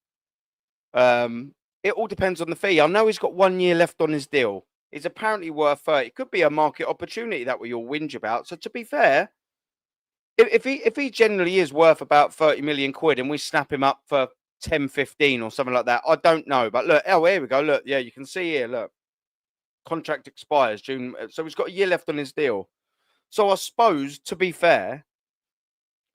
It all depends on the fee. I know he's got 1 year left on his deal. He's apparently worth 30. It could be a market opportunity that we all whinge about. So to be fair, if he generally is worth about 30 million quid and we snap him up for 10, 15 or something like that, I don't know. But look, oh, here we go. Look, yeah, you can see here, look. Contract expires June. So he's got a year left on his deal. So I suppose, to be fair,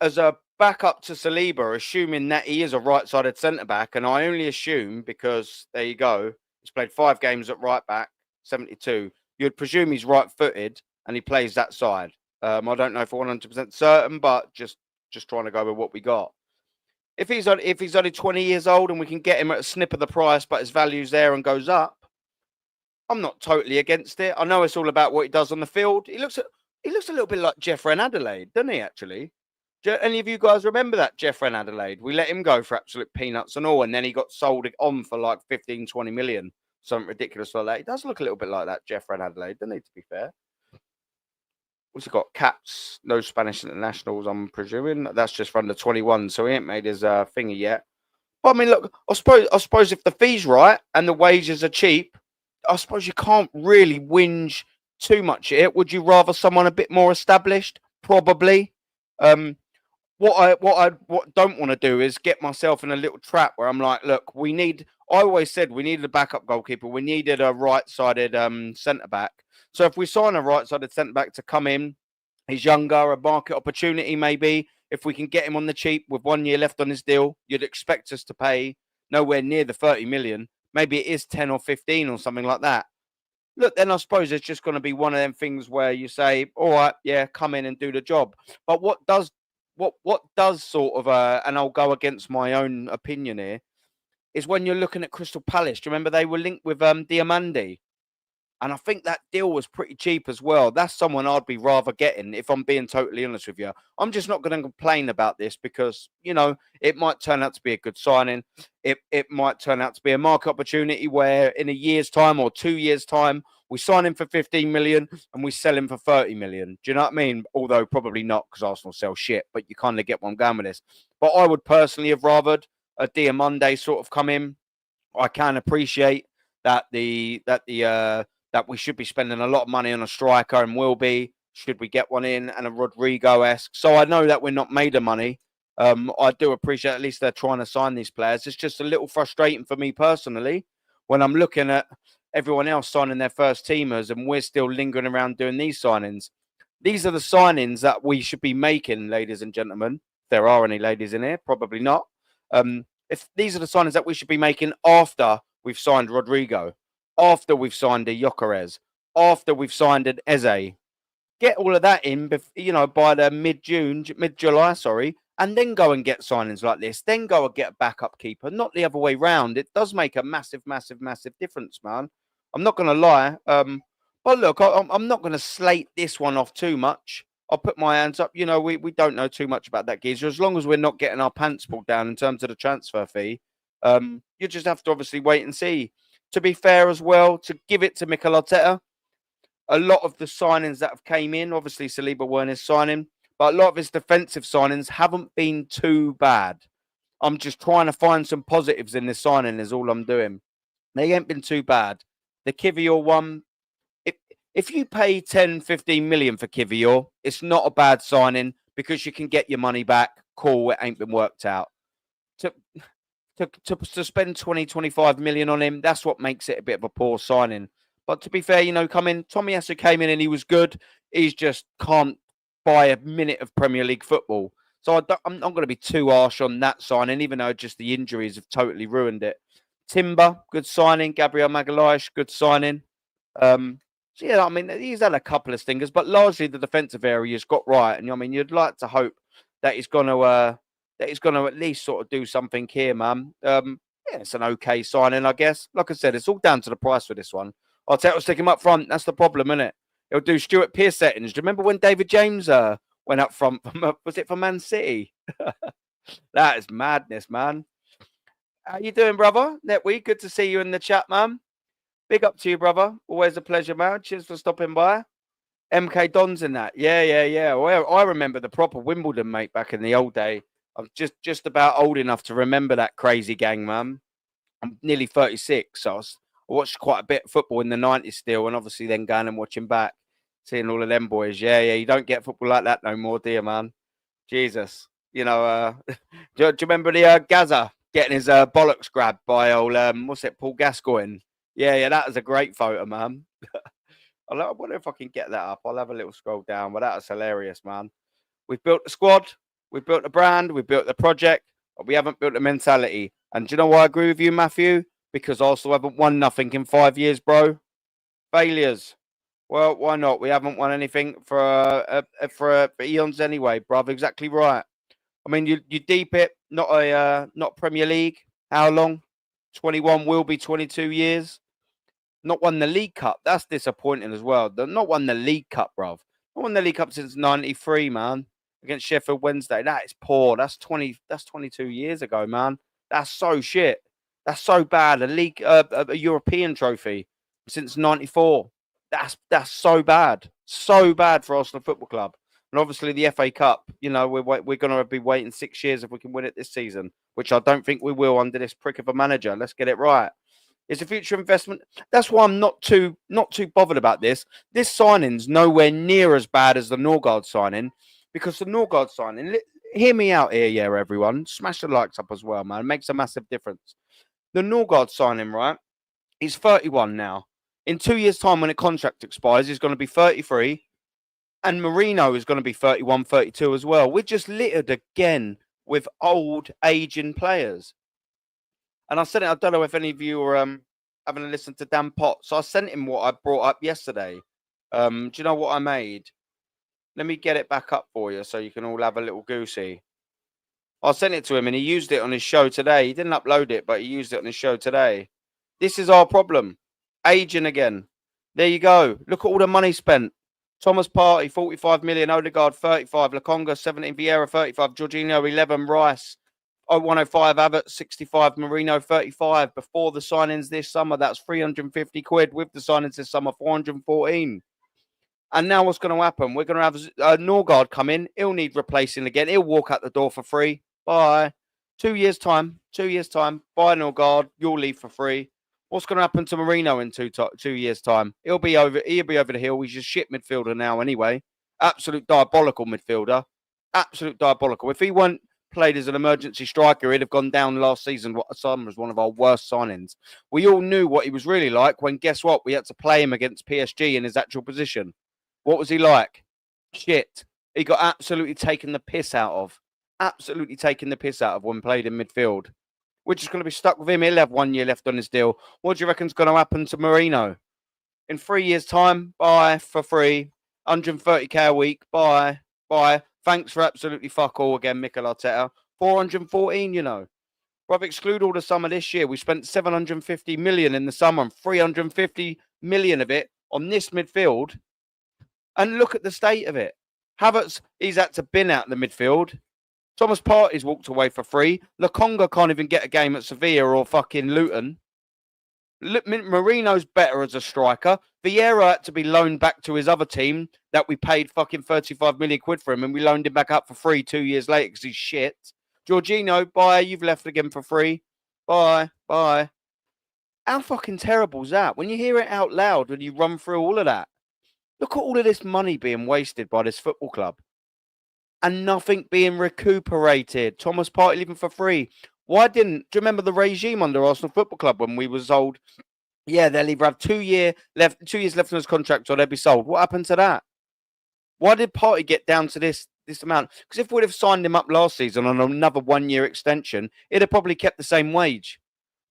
as a backup to Saliba, assuming that he is a right-sided centre-back, and I only assume because, there you go, he's played 5 games at right-back, 72. You'd presume he's right-footed, and he plays that side. I don't know for 100% certain, but just trying to go with what we got. If he's only 20 years old and we can get him at a snip of the price, but his value's there and goes up, I'm not totally against it. I know it's all about what he does on the field. He looks a little bit like Jeffrey Adelaide, doesn't he, actually? Do any of you guys remember that Jeffrey Adelaide? We let him go for absolute peanuts and all, and then he got sold on for like 15, 20 million. Something ridiculous like that. He does look a little bit like that Jeffrey Adelaide, doesn't he, to be fair? What's he got? Caps, no Spanish internationals, I'm presuming. That's just for under 21, so he ain't made his thingy yet. But I mean, look, I suppose if the fee's right and the wages are cheap, I suppose you can't really whinge too much at it. Would you rather someone a bit more established? Probably. What I don't want to do is get myself in a little trap where I'm like, look, I always said we needed a backup goalkeeper. We needed a right-sided centre-back. So if we sign a right-sided centre-back to come in, he's younger, a market opportunity maybe. If we can get him on the cheap with 1 year left on his deal, you'd expect us to pay nowhere near the 30 million. Maybe it is 10 or 15 or something like that. Look, then I suppose it's just going to be one of them things where you say, all right, yeah, come in and do the job. But what does sort of, and I'll go against my own opinion here, is when you're looking at Crystal Palace. Do you remember they were linked with Diamandi? And I think that deal was pretty cheap as well. That's someone I'd be rather getting, if I'm being totally honest with you. I'm just not going to complain about this because, it might turn out to be a good signing. It might turn out to be a market opportunity where in a year's time or 2 years' time, we sign him for 15 million and we sell him for 30 million. Do you know what I mean? Although probably not because Arsenal sell shit, but you kind of get where I'm going with this. But I would personally have rathered a Diamande sort of come in. I can appreciate that that we should be spending a lot of money on a striker and will be, should we get one in, and a Rodrigo-esque. So I know that we're not made of money. I do appreciate at least they're trying to sign these players. It's just a little frustrating for me personally when I'm looking at everyone else signing their first teamers and we're still lingering around doing these signings. These are the signings that we should be making, ladies and gentlemen. If there are any ladies in here, probably not. If these are the signings that we should be making after we've signed Rodrigo, after we've signed a Gyökeres, after we've signed an Eze. Get all of that in, by the mid-July, and then go and get signings like this. Then go and get a backup keeper, not the other way round. It does make a massive, massive, massive difference, man. I'm not going to lie. But look, I'm not going to slate this one off too much. I'll put my hands up. We don't know too much about that geezer. As long as we're not getting our pants pulled down in terms of the transfer fee, you just have to obviously wait and see. To be fair as well, to give it to Mikel Arteta, a lot of the signings that have came in, obviously Saliba weren't his signing, but a lot of his defensive signings haven't been too bad. I'm just trying to find some positives in this signing is all I'm doing. They ain't been too bad. The Kivior one, if you pay 10, 15 million for Kivior, it's not a bad signing because you can get your money back. Cool, it ain't been worked out. To spend 20, 25 million on him, that's what makes it a bit of a poor signing. But to be fair, Tomiyasu came in and he was good. He just can't buy a minute of Premier League football. So I'm not going to be too harsh on that signing, even though just the injuries have totally ruined it. Timber, good signing. Gabriel Magalhaes, good signing. He's had a couple of stingers, but largely the defensive area has got right. And you'd like to hope that he's going to at least sort of do something here, man. It's an okay signing, I guess. Like I said, it's all down to the price for this one. Arteta will stick him up front. That's the problem, isn't it? He'll do Stuart Pearce settings. Do you remember when David James went up front? Was it for Man City? That is madness, man. How you doing, brother? Netweek, good to see you in the chat, man. Big up to you, brother. Always a pleasure, man. Cheers for stopping by. MK Don's in that. Yeah. Well, I remember the proper Wimbledon, mate, back in the old day. I'm just about old enough to remember that crazy gang, man. I'm nearly 36, so I watched quite a bit of football in the 90s still, and obviously then going and watching back, seeing all of them boys. Yeah, you don't get football like that no more, do you, man? Jesus. Do you remember the Gaza getting his bollocks grabbed by old, what's it, Paul Gascoigne? Yeah, that was a great photo, man. I wonder if I can get that up. I'll have a little scroll down, but that was hilarious, man. We've built the squad, we've built the brand, we've built the project, but we haven't built the mentality. And do you know why I agree with you, Matthew? Because Arsenal haven't won nothing in 5 years, bro. Failures. Well, why not? We haven't won anything for eons anyway, bruv. Exactly right. I mean, you deep it, not Premier League. How long? 21 will be 22 years. Not won the League Cup. That's disappointing as well. Not won the League Cup, bruv. Not won the League Cup since 93, man. Against Sheffield Wednesday. That is poor. That's 22 years ago, man. That's so shit. That's so bad. A European trophy since 94. That's so bad. So bad for Arsenal Football Club. And obviously the FA Cup, we're going to be waiting 6 years if we can win it this season, which I don't think we will under this prick of a manager. Let's get it right. It's a future investment. That's why I'm not too bothered about this. This signing's nowhere near as bad as the Norgard signing, because the Norgard signing, hear me out here, yeah, everyone. Smash the likes up as well, man. It makes a massive difference. The Norgard signing, right? He's 31 now. In 2 years' time, when the contract expires, he's going to be 33. And Marino is going to be 31, 32 as well. We're just littered again with old, aging players. And I said it, I don't know if any of you were having a listen to Dan Potts. I sent him what I brought up yesterday. Do you know what I made? Let me get it back up for you so you can all have a little goosey. I sent it to him and he used it on his show today. He didn't upload it, but he used it on his show today. This is our problem. Aging again. There you go. Look at all the money spent. Thomas Partey, 45 million. Odegaard, 35. Lokonga, 17. Vieira, 35. Jorginho, 11. Rice, 105. Abbott, 65. Marino, 35. Before the signings this summer, that's 350 quid. With the signings this summer, 414. And now what's going to happen? We're going to have Norgard come in. He'll need replacing again. He'll walk out the door for free. Bye. 2 years' time. 2 years' time. Bye, Norgard. You'll leave for free. What's going to happen to Marino in 2 years' time? He'll be over the hill. He's a shit midfielder now anyway. Absolute diabolical midfielder. Absolute diabolical. If he weren't played as an emergency striker, he'd have gone down last season. What summer was one of our worst signings. We all knew what he was really like when, guess what? We had to play him against PSG in his actual position. What was he like? Shit. He got absolutely taken the piss out of. Absolutely taken the piss out of when played in midfield. We're just going to be stuck with him. He'll have 1 year left on his deal. What do you reckon's going to happen to Marino? In 3 years' time, bye, for free. 130k a week, bye. Thanks for absolutely fuck all again, Mikel Arteta. 414, Rob, exclude all the summer this year. We spent 750 million in the summer and 350 million of it on this midfield. And look at the state of it. Havertz, he's had to bin out the midfield. Thomas Partey's walked away for free. Lokonga can't even get a game at Sevilla or fucking Luton. Marino's better as a striker. Vieira had to be loaned back to his other team that we paid fucking 35 million quid for him, and we loaned him back up for free 2 years later because he's shit. Jorginho, bye. You've left again for free. Bye. How fucking terrible is that? When you hear it out loud, when you run through all of that, look at all of this money being wasted by this football club. And nothing being recuperated. Thomas Partey leaving for free. Do you remember the regime under Arsenal Football Club when we were sold? Yeah, they'll either have 2 years left on his contract or they'll be sold. What happened to that? Why did Partey get down to this amount? Because if we'd have signed him up last season on another 1 year extension, it'd have probably kept the same wage.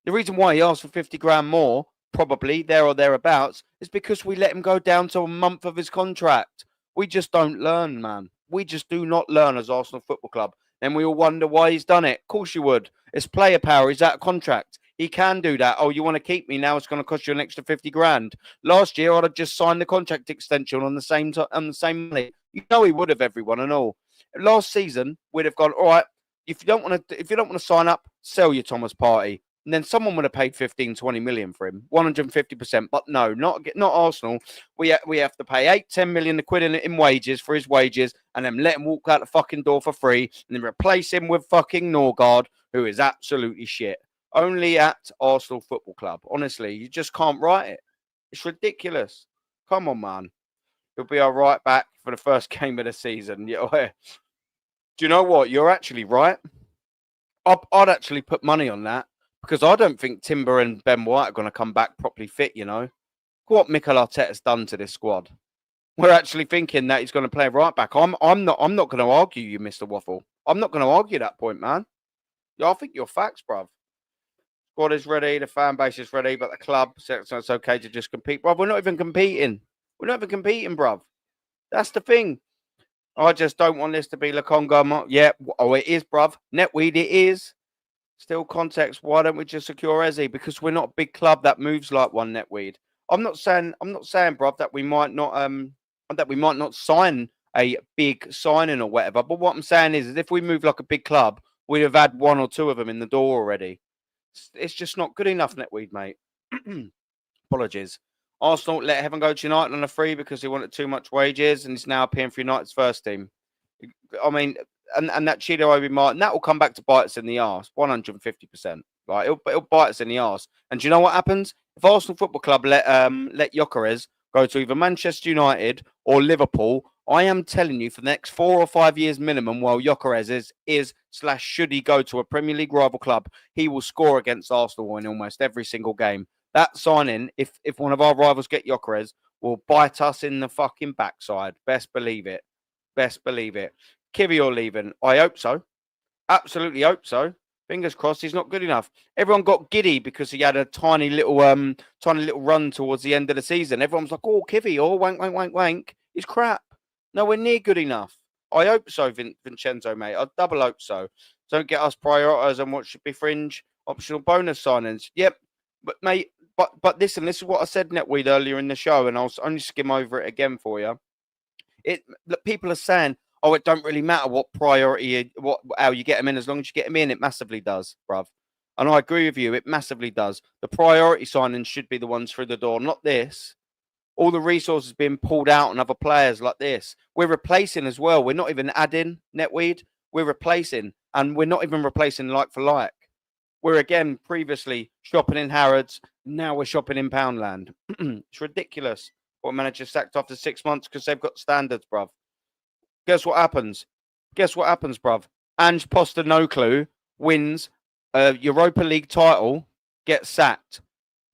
The reason why he asked for 50 grand more, probably there or thereabouts, is because we let him go down to a month of his contract. We just don't learn, man. We just do not learn as Arsenal Football Club. Then we all wonder why he's done it. Of course you would. It's player power. He's out of contract. He can do that. Oh, you want to keep me now? It's going to cost you an extra 50 grand. Last year, I'd have just signed the contract extension on the same money. He would have, everyone and all. Last season, we'd have gone, all right. If you don't want to sign up, sell your Thomas Partey. And then someone would have paid 15, 20 million for him, 150%. But no, not Arsenal. We have to pay 8, 10 million quid in wages for his wages, and then let him walk out the fucking door for free, and then replace him with fucking Norgard, who is absolutely shit. Only at Arsenal Football Club. Honestly, you just can't write it. It's ridiculous. Come on, man. He'll be our right back for the first game of the season. Do you know what? You're actually right. I'd actually put money on that, because I don't think Timber and Ben White are going to come back properly fit, What Mikel Arteta's done to this squad. We're actually thinking that he's going to play right back. I'm not going to argue you, Mr. Waffle. I'm not going to argue that point, man. I think you're facts, bruv. Squad is ready, the fan base is ready, but the club says it's okay to just compete. Bruv, we're not even competing. Bruv. That's the thing. I just don't want this to be Lukonga. Yeah, it is, bruv. Netweed, it is. Still context, why don't we just secure Eze? Because we're not a big club that moves like one, Netweed. I'm not saying, bruv, that we might not sign a big signing or whatever. But what I'm saying is if we move like a big club, we'd have had 1 or 2 of them in the door already. It's just not good enough, Netweed, mate. Apologies. Arsenal let Heaven go to United on a free because he wanted too much wages, and he's now appearing for United's first team. I mean, and that Chido Obi Martin, that will come back to bite us in the arse, 150%. Right, it'll bite us in the arse. And do you know what happens? If Arsenal Football Club let Gyökeres go to either Manchester United or Liverpool, I am telling you, for the next 4 or 5 years minimum, while Gyökeres should he go to a Premier League rival club, he will score against Arsenal in almost every single game. That signing, if one of our rivals get Gyökeres, will bite us in the fucking backside. Best believe it. Kivior leaving. I hope so. Absolutely hope so. Fingers crossed he's not good enough. Everyone got giddy because he had a tiny little run towards the end of the season. Everyone's like, oh, Kivior, wank. He's crap. Nowhere near good enough. I hope so, Vincenzo, mate. I double hope so. Don't get us prioritise on what should be fringe optional bonus signings. Yep. But, mate, but listen, this is what I said, Netweed, earlier in the show, and I'll only skim over it again for you. People are saying, oh, it don't really matter what priority, how you get them in, as long as you get them in, it massively does, bruv. And I agree with you, it massively does. The priority signings should be the ones through the door, not this. All the resources being pulled out on other players like this. We're replacing as well. We're not even adding, Netweed. We're replacing, and we're not even replacing like for like. We're, again, previously shopping in Harrods. Now we're shopping in Poundland. It's ridiculous. What manager sacked after 6 months because they've got standards, bruv. Guess what happens? Bruv? Ange Postecoglou wins a Europa League title, gets sacked.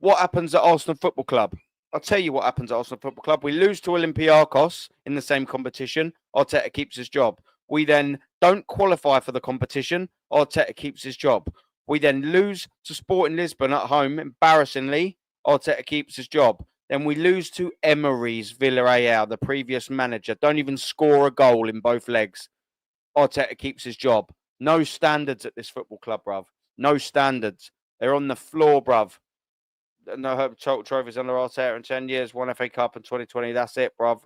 What happens at Arsenal Football Club? I'll tell you what happens at Arsenal Football Club. We lose to Olympiacos in the same competition. Arteta keeps his job. We then don't qualify for the competition. Arteta keeps his job. We then lose to Sporting Lisbon at home, embarrassingly. Arteta keeps his job. Then we lose to Emery's Villarreal, the previous manager. Don't even score a goal in both legs. Arteta keeps his job. No standards at this football club, bruv. No standards. They're on the floor, bruv. No Herbert trophies under Arteta in 10 years. 1 FA Cup in 2020. That's it, bruv.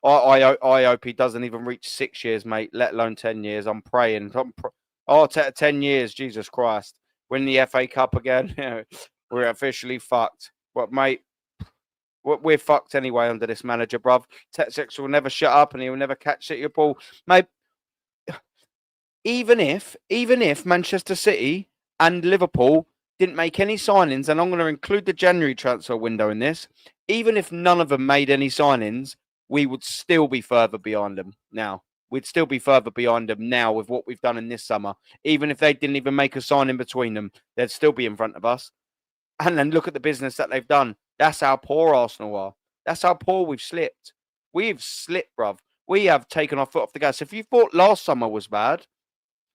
I hope he doesn't even reach 6 years, mate, let alone 10 years. I'm praying. Arteta 10 years, Jesus Christ. Win the FA Cup again. We're officially fucked. But, mate, we're fucked anyway under this manager, bruv. Tetsex will never shut up and he will never catch City ball. Mate, even if Manchester City and Liverpool didn't make any signings, and I'm going to include the January transfer window in this, even if none of them made any signings, we would still be further behind them now. We'd still be further behind them now with what we've done in this summer. Even if they didn't even make a signing between them, they'd still be in front of us. And then look at the business that they've done. That's how poor Arsenal are. That's how poor we've slipped. We've slipped, bruv. We have taken our foot off the gas. If you thought last summer was bad,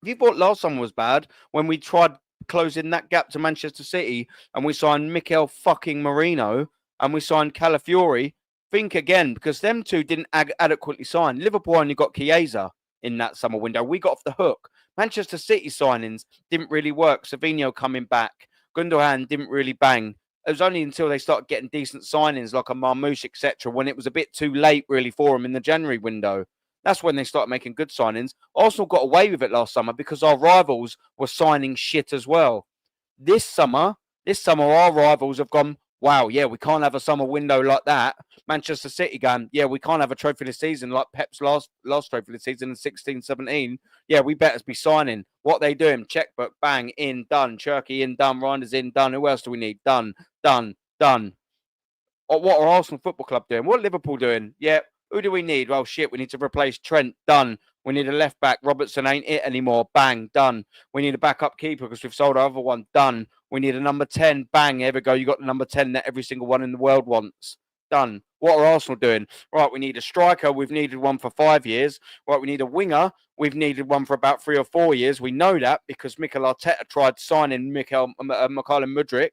when we tried closing that gap to Manchester City and we signed Mikel fucking Marino and we signed Calafiori, think again, because them two didn't adequately sign. Liverpool only got Chiesa in that summer window. We got off the hook. Manchester City signings didn't really work. Savinho coming back. Gundogan didn't really bang. It was only until they started getting decent signings like a Marmoush, etc., when it was a bit too late really for them in the January window. That's when they started making good signings. Arsenal got away with it last summer because our rivals were signing shit as well. This summer, our rivals have gone, wow, yeah, we can't have a summer window like that. Manchester City going, yeah, we can't have a trophy this season like Pep's last trophy this season in 16-17. Yeah, we better be signing. What are they doing? Checkbook, bang, in, done. Cherky in, done. Reinders in, done. Who else do we need? Done, done, done. What are Arsenal Football Club doing? What are Liverpool doing? Yeah, who do we need? Well, shit, we need to replace Trent. Done. We need a left back. Robertson ain't it anymore. Bang. Done. We need a backup keeper because we've sold our other one. Done. We need a number 10. Bang. Here we go. You got the number 10 that every single one in the world wants. Done. What are Arsenal doing? Right, we need a striker. We've needed one for 5 years. Right, we need a winger. We've needed one for about 3 or 4 years. We know that because Mikel Arteta tried signing Mikhail Mudryk.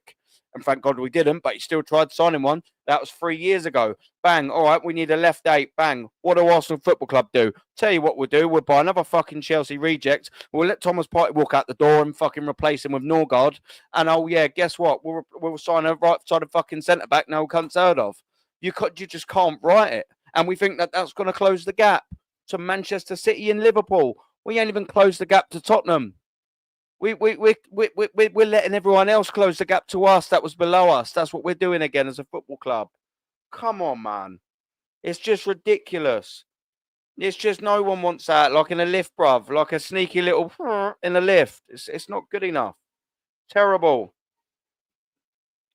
And thank God we didn't, but he still tried signing one. That was 3 years ago. Bang. All right, we need a left 8. Bang. What do Arsenal Football Club do? Tell you what we'll do. We'll buy another fucking Chelsea reject. We'll let Thomas Partey walk out the door and fucking replace him with Norgard. And oh, yeah, guess what? We'll sign a right-sided fucking centre-back no cunt's heard of. You just can't write it. And we think that that's going to close the gap to Manchester City and Liverpool. We ain't even closed the gap to Tottenham. We're letting everyone else close the gap to us that was below us. That's what we're doing again as a football club. Come on, man. It's just ridiculous. It's just no one wants that. Like in a lift, bruv. Like a sneaky little in a lift. It's not good enough. Terrible.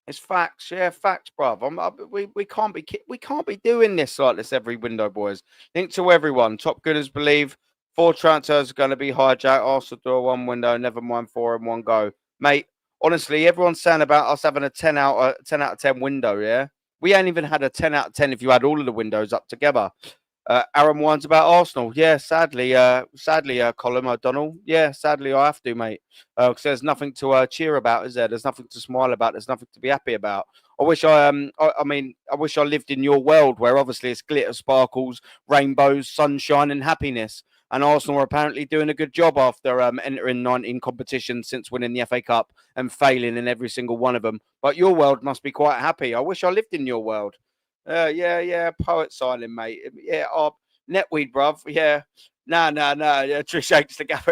It's facts, yeah, facts, bruv. We can't be doing this like this every window, boys. Link to everyone. Top Gooders believe 4 transfers are going to be hijacked. Arsenal do a 1 window, never mind 4 in 1 go, mate. Honestly, everyone's saying about us having a 10 out of 10 window. Yeah, we ain't even had a 10 out of 10 if you had all of the windows up together. Aaron Wine's about Arsenal. Yeah, sadly, Colin O'Donnell. Yeah, sadly, I have to, mate. Because there's nothing to cheer about, is there? There's nothing to smile about. There's nothing to be happy about. I wish I wish I lived in your world where obviously it's glitter, sparkles, rainbows, sunshine, and happiness. And Arsenal are apparently doing a good job after entering 19 competitions since winning the FA Cup and failing in every single one of them. But your world must be quite happy. I wish I lived in your world. Yeah, poet signing, mate. Yeah, netweed, bruv. Yeah, no. Yeah, Trish shakes the gap.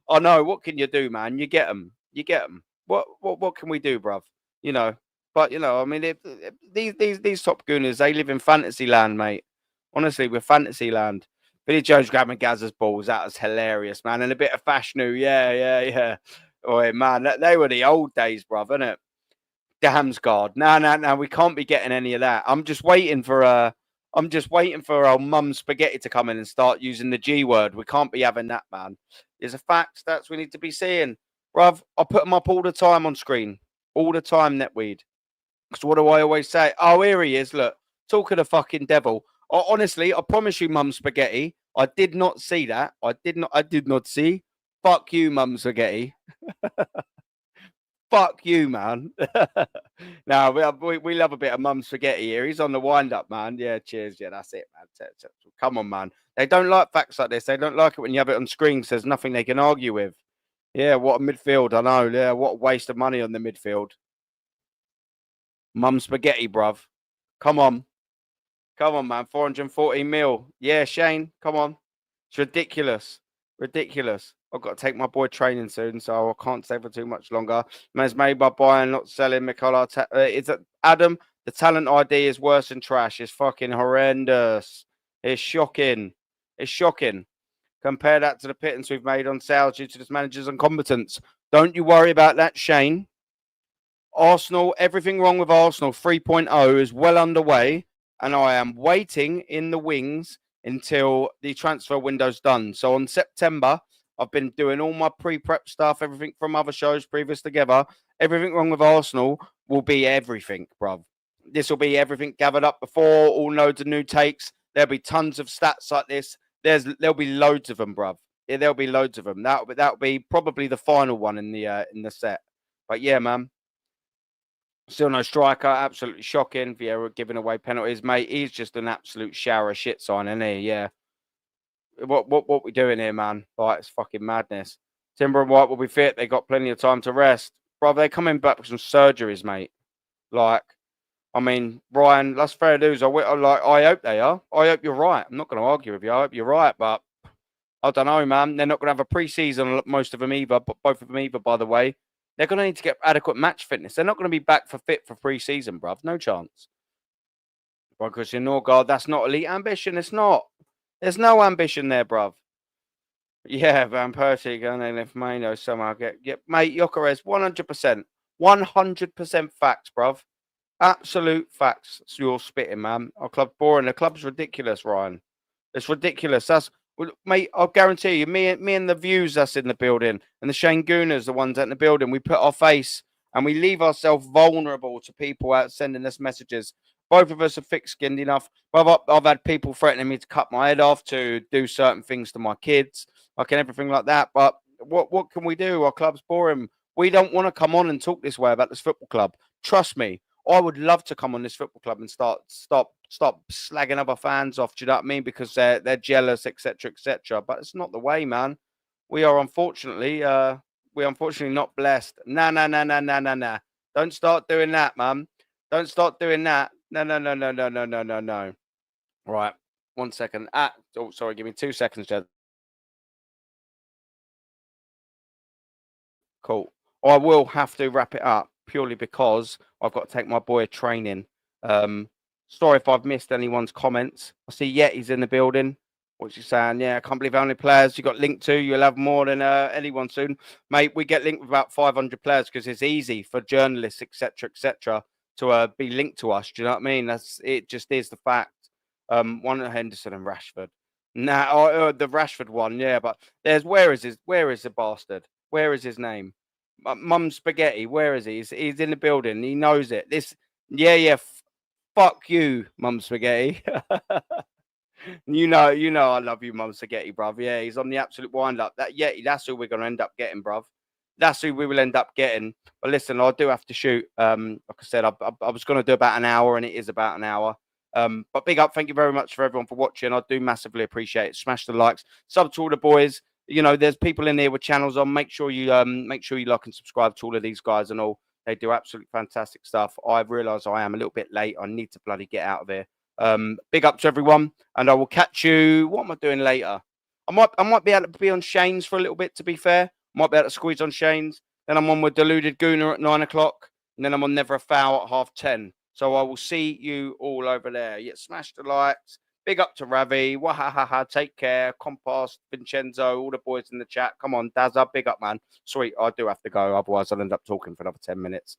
I know. What can you do, man? You get them. What can we do, bruv? You know. But you know, I mean, these top gooners, they live in fantasy land, mate. Honestly, we're fantasy land. Billy Jones grabbing Gazza's balls. That was hilarious, man. And a bit of Fashnu. Yeah. Oh, man, they were the old days, bruv, innit? Damsgaard. No. We can't be getting any of that. I'm just waiting for our mum spaghetti to come in and start using the G word. We can't be having that, man. There's a fact that's we need to be seeing. Bruv, I put them up all the time on screen. All the time, Netweed. Because what do I always say? Oh, here he is. Look, talk of the fucking devil. Honestly, I promise you, Mum Spaghetti, I did not see that. I did not see. Fuck you, Mum Spaghetti. Fuck you, man. No, we love a bit of Mum Spaghetti here. He's on the wind-up, man. Yeah, cheers. Yeah, that's it, man. Come on, man. They don't like facts like this. They don't like it when you have it on screen because there's nothing they can argue with. Yeah, what a midfield. I know. Yeah, what a waste of money on the midfield. Mum Spaghetti, bruv. Come on. Come on, man. 414 mil. Yeah, Shane. Come on. It's ridiculous. Ridiculous. I've got to take my boy training soon, so I can't stay for too much longer. Man's made by buying, not selling. Mikel Arteta. Is it Adam? The talent ID is worse than trash. It's fucking horrendous. It's shocking. It's shocking. Compare that to the pittance we've made on sales due to this manager's incompetence. Don't you worry about that, Shane. Arsenal, everything wrong with Arsenal 3.0 is well underway, and I am waiting in the wings until the transfer window's done. So on September, I've been doing all my pre-prep stuff, everything from other shows previous together. Everything wrong with Arsenal will be everything, bruv. This will be everything gathered up before, all loads of new takes. There'll be tons of stats like this. There'll be loads of them, bruv. Yeah, there'll be loads of them. That'll be probably the final one in the set. But yeah, man. Still no striker. Absolutely shocking. Vieira giving away penalties, mate. He's just an absolute shower of shit sign, isn't he? Yeah. What we doing here, man? Like, it's fucking madness. Timber and White will be fit. They got plenty of time to rest. Bro, they're coming back with some surgeries, mate. Like, I mean, Ryan, that's fair news. I hope they are. I hope you're right. I'm not going to argue with you. I hope you're right, but I don't know, man. They're not going to have a pre-season, most of them either, but both of them either, by the way. They're going to need to get adequate match fitness. They're not going to be back for fit for pre-season, bruv. No chance. By Cristhian Mosquera, that's not elite ambition. It's not. There's no ambition there, bruv. Yeah, Van Persie going to lift Mano somehow. Mate, Gyökeres, 100%. 100% facts, bruv. Absolute facts. So you're spitting, man. Our club's boring. The club's ridiculous, Ryan. It's ridiculous. Mate, I'll guarantee you, me and the views that's in the building and the Shane Gooners, the ones in the building, we put our face and we leave ourselves vulnerable to people out sending us messages. Both of us are thick-skinned enough. I've had people threatening me to cut my head off, to do certain things to my kids, like and everything like that. But what can we do? Our club's boring. We don't want to come on and talk this way about this football club. Trust me. I would love to come on this football club and stop slagging other fans off. Do you know what I mean? Because they're jealous, etc., etc. But it's not the way, man. We are unfortunately not blessed. Nah. Don't start doing that, man. Don't start doing that. No. Right, 1 second. Oh, sorry. Give me 2 seconds, Jed. Cool. I will have to wrap it up purely because I've got to take my boy training. Sorry if I've missed anyone's comments. I see Yeti's in the building. What's he saying? Yeah, I can't believe how many players you got linked to. You'll have more than anyone soon. Mate, we get linked with about 500 players because it's easy for journalists, etc., to be linked to us. Do you know what I mean? It just is the fact. One of Henderson and Rashford. The Rashford one, yeah, but where is the bastard? Where is his name? Mum Spaghetti, where is he? He's in the building. He knows it. Fuck you, Mum Spaghetti. you know I love you, Mum Spaghetti, bruv. Yeah, he's on the absolute wind up. That's who we're gonna end up getting, bruv. That's who we will end up getting. But listen, I do have to shoot. Like I said, I was gonna do about an hour, and it is about an hour. But big up, thank you very much for everyone for watching. I do massively appreciate it. Smash the likes, sub to all the boys. You know, there's people in here with channels on. Make sure you like and subscribe to all of these guys and all. They do absolutely fantastic stuff. I've realised I am a little bit late. I need to bloody get out of here. Big up to everyone, and I will catch you. What am I doing later? I might be able to be on Shane's for a little bit. To be fair, might be able to squeeze on Shane's. Then I'm on with Deluded Gooner at 9 o'clock, and then I'm on Never a Foul at 10:30. So I will see you all over there. Yeah, smash the likes. Big up to Ravi. Wahahaha. Take care. Compost, Vincenzo, all the boys in the chat. Come on, Dazza. Big up, man. Sweet. I do have to go. Otherwise, I'll end up talking for another 10 minutes.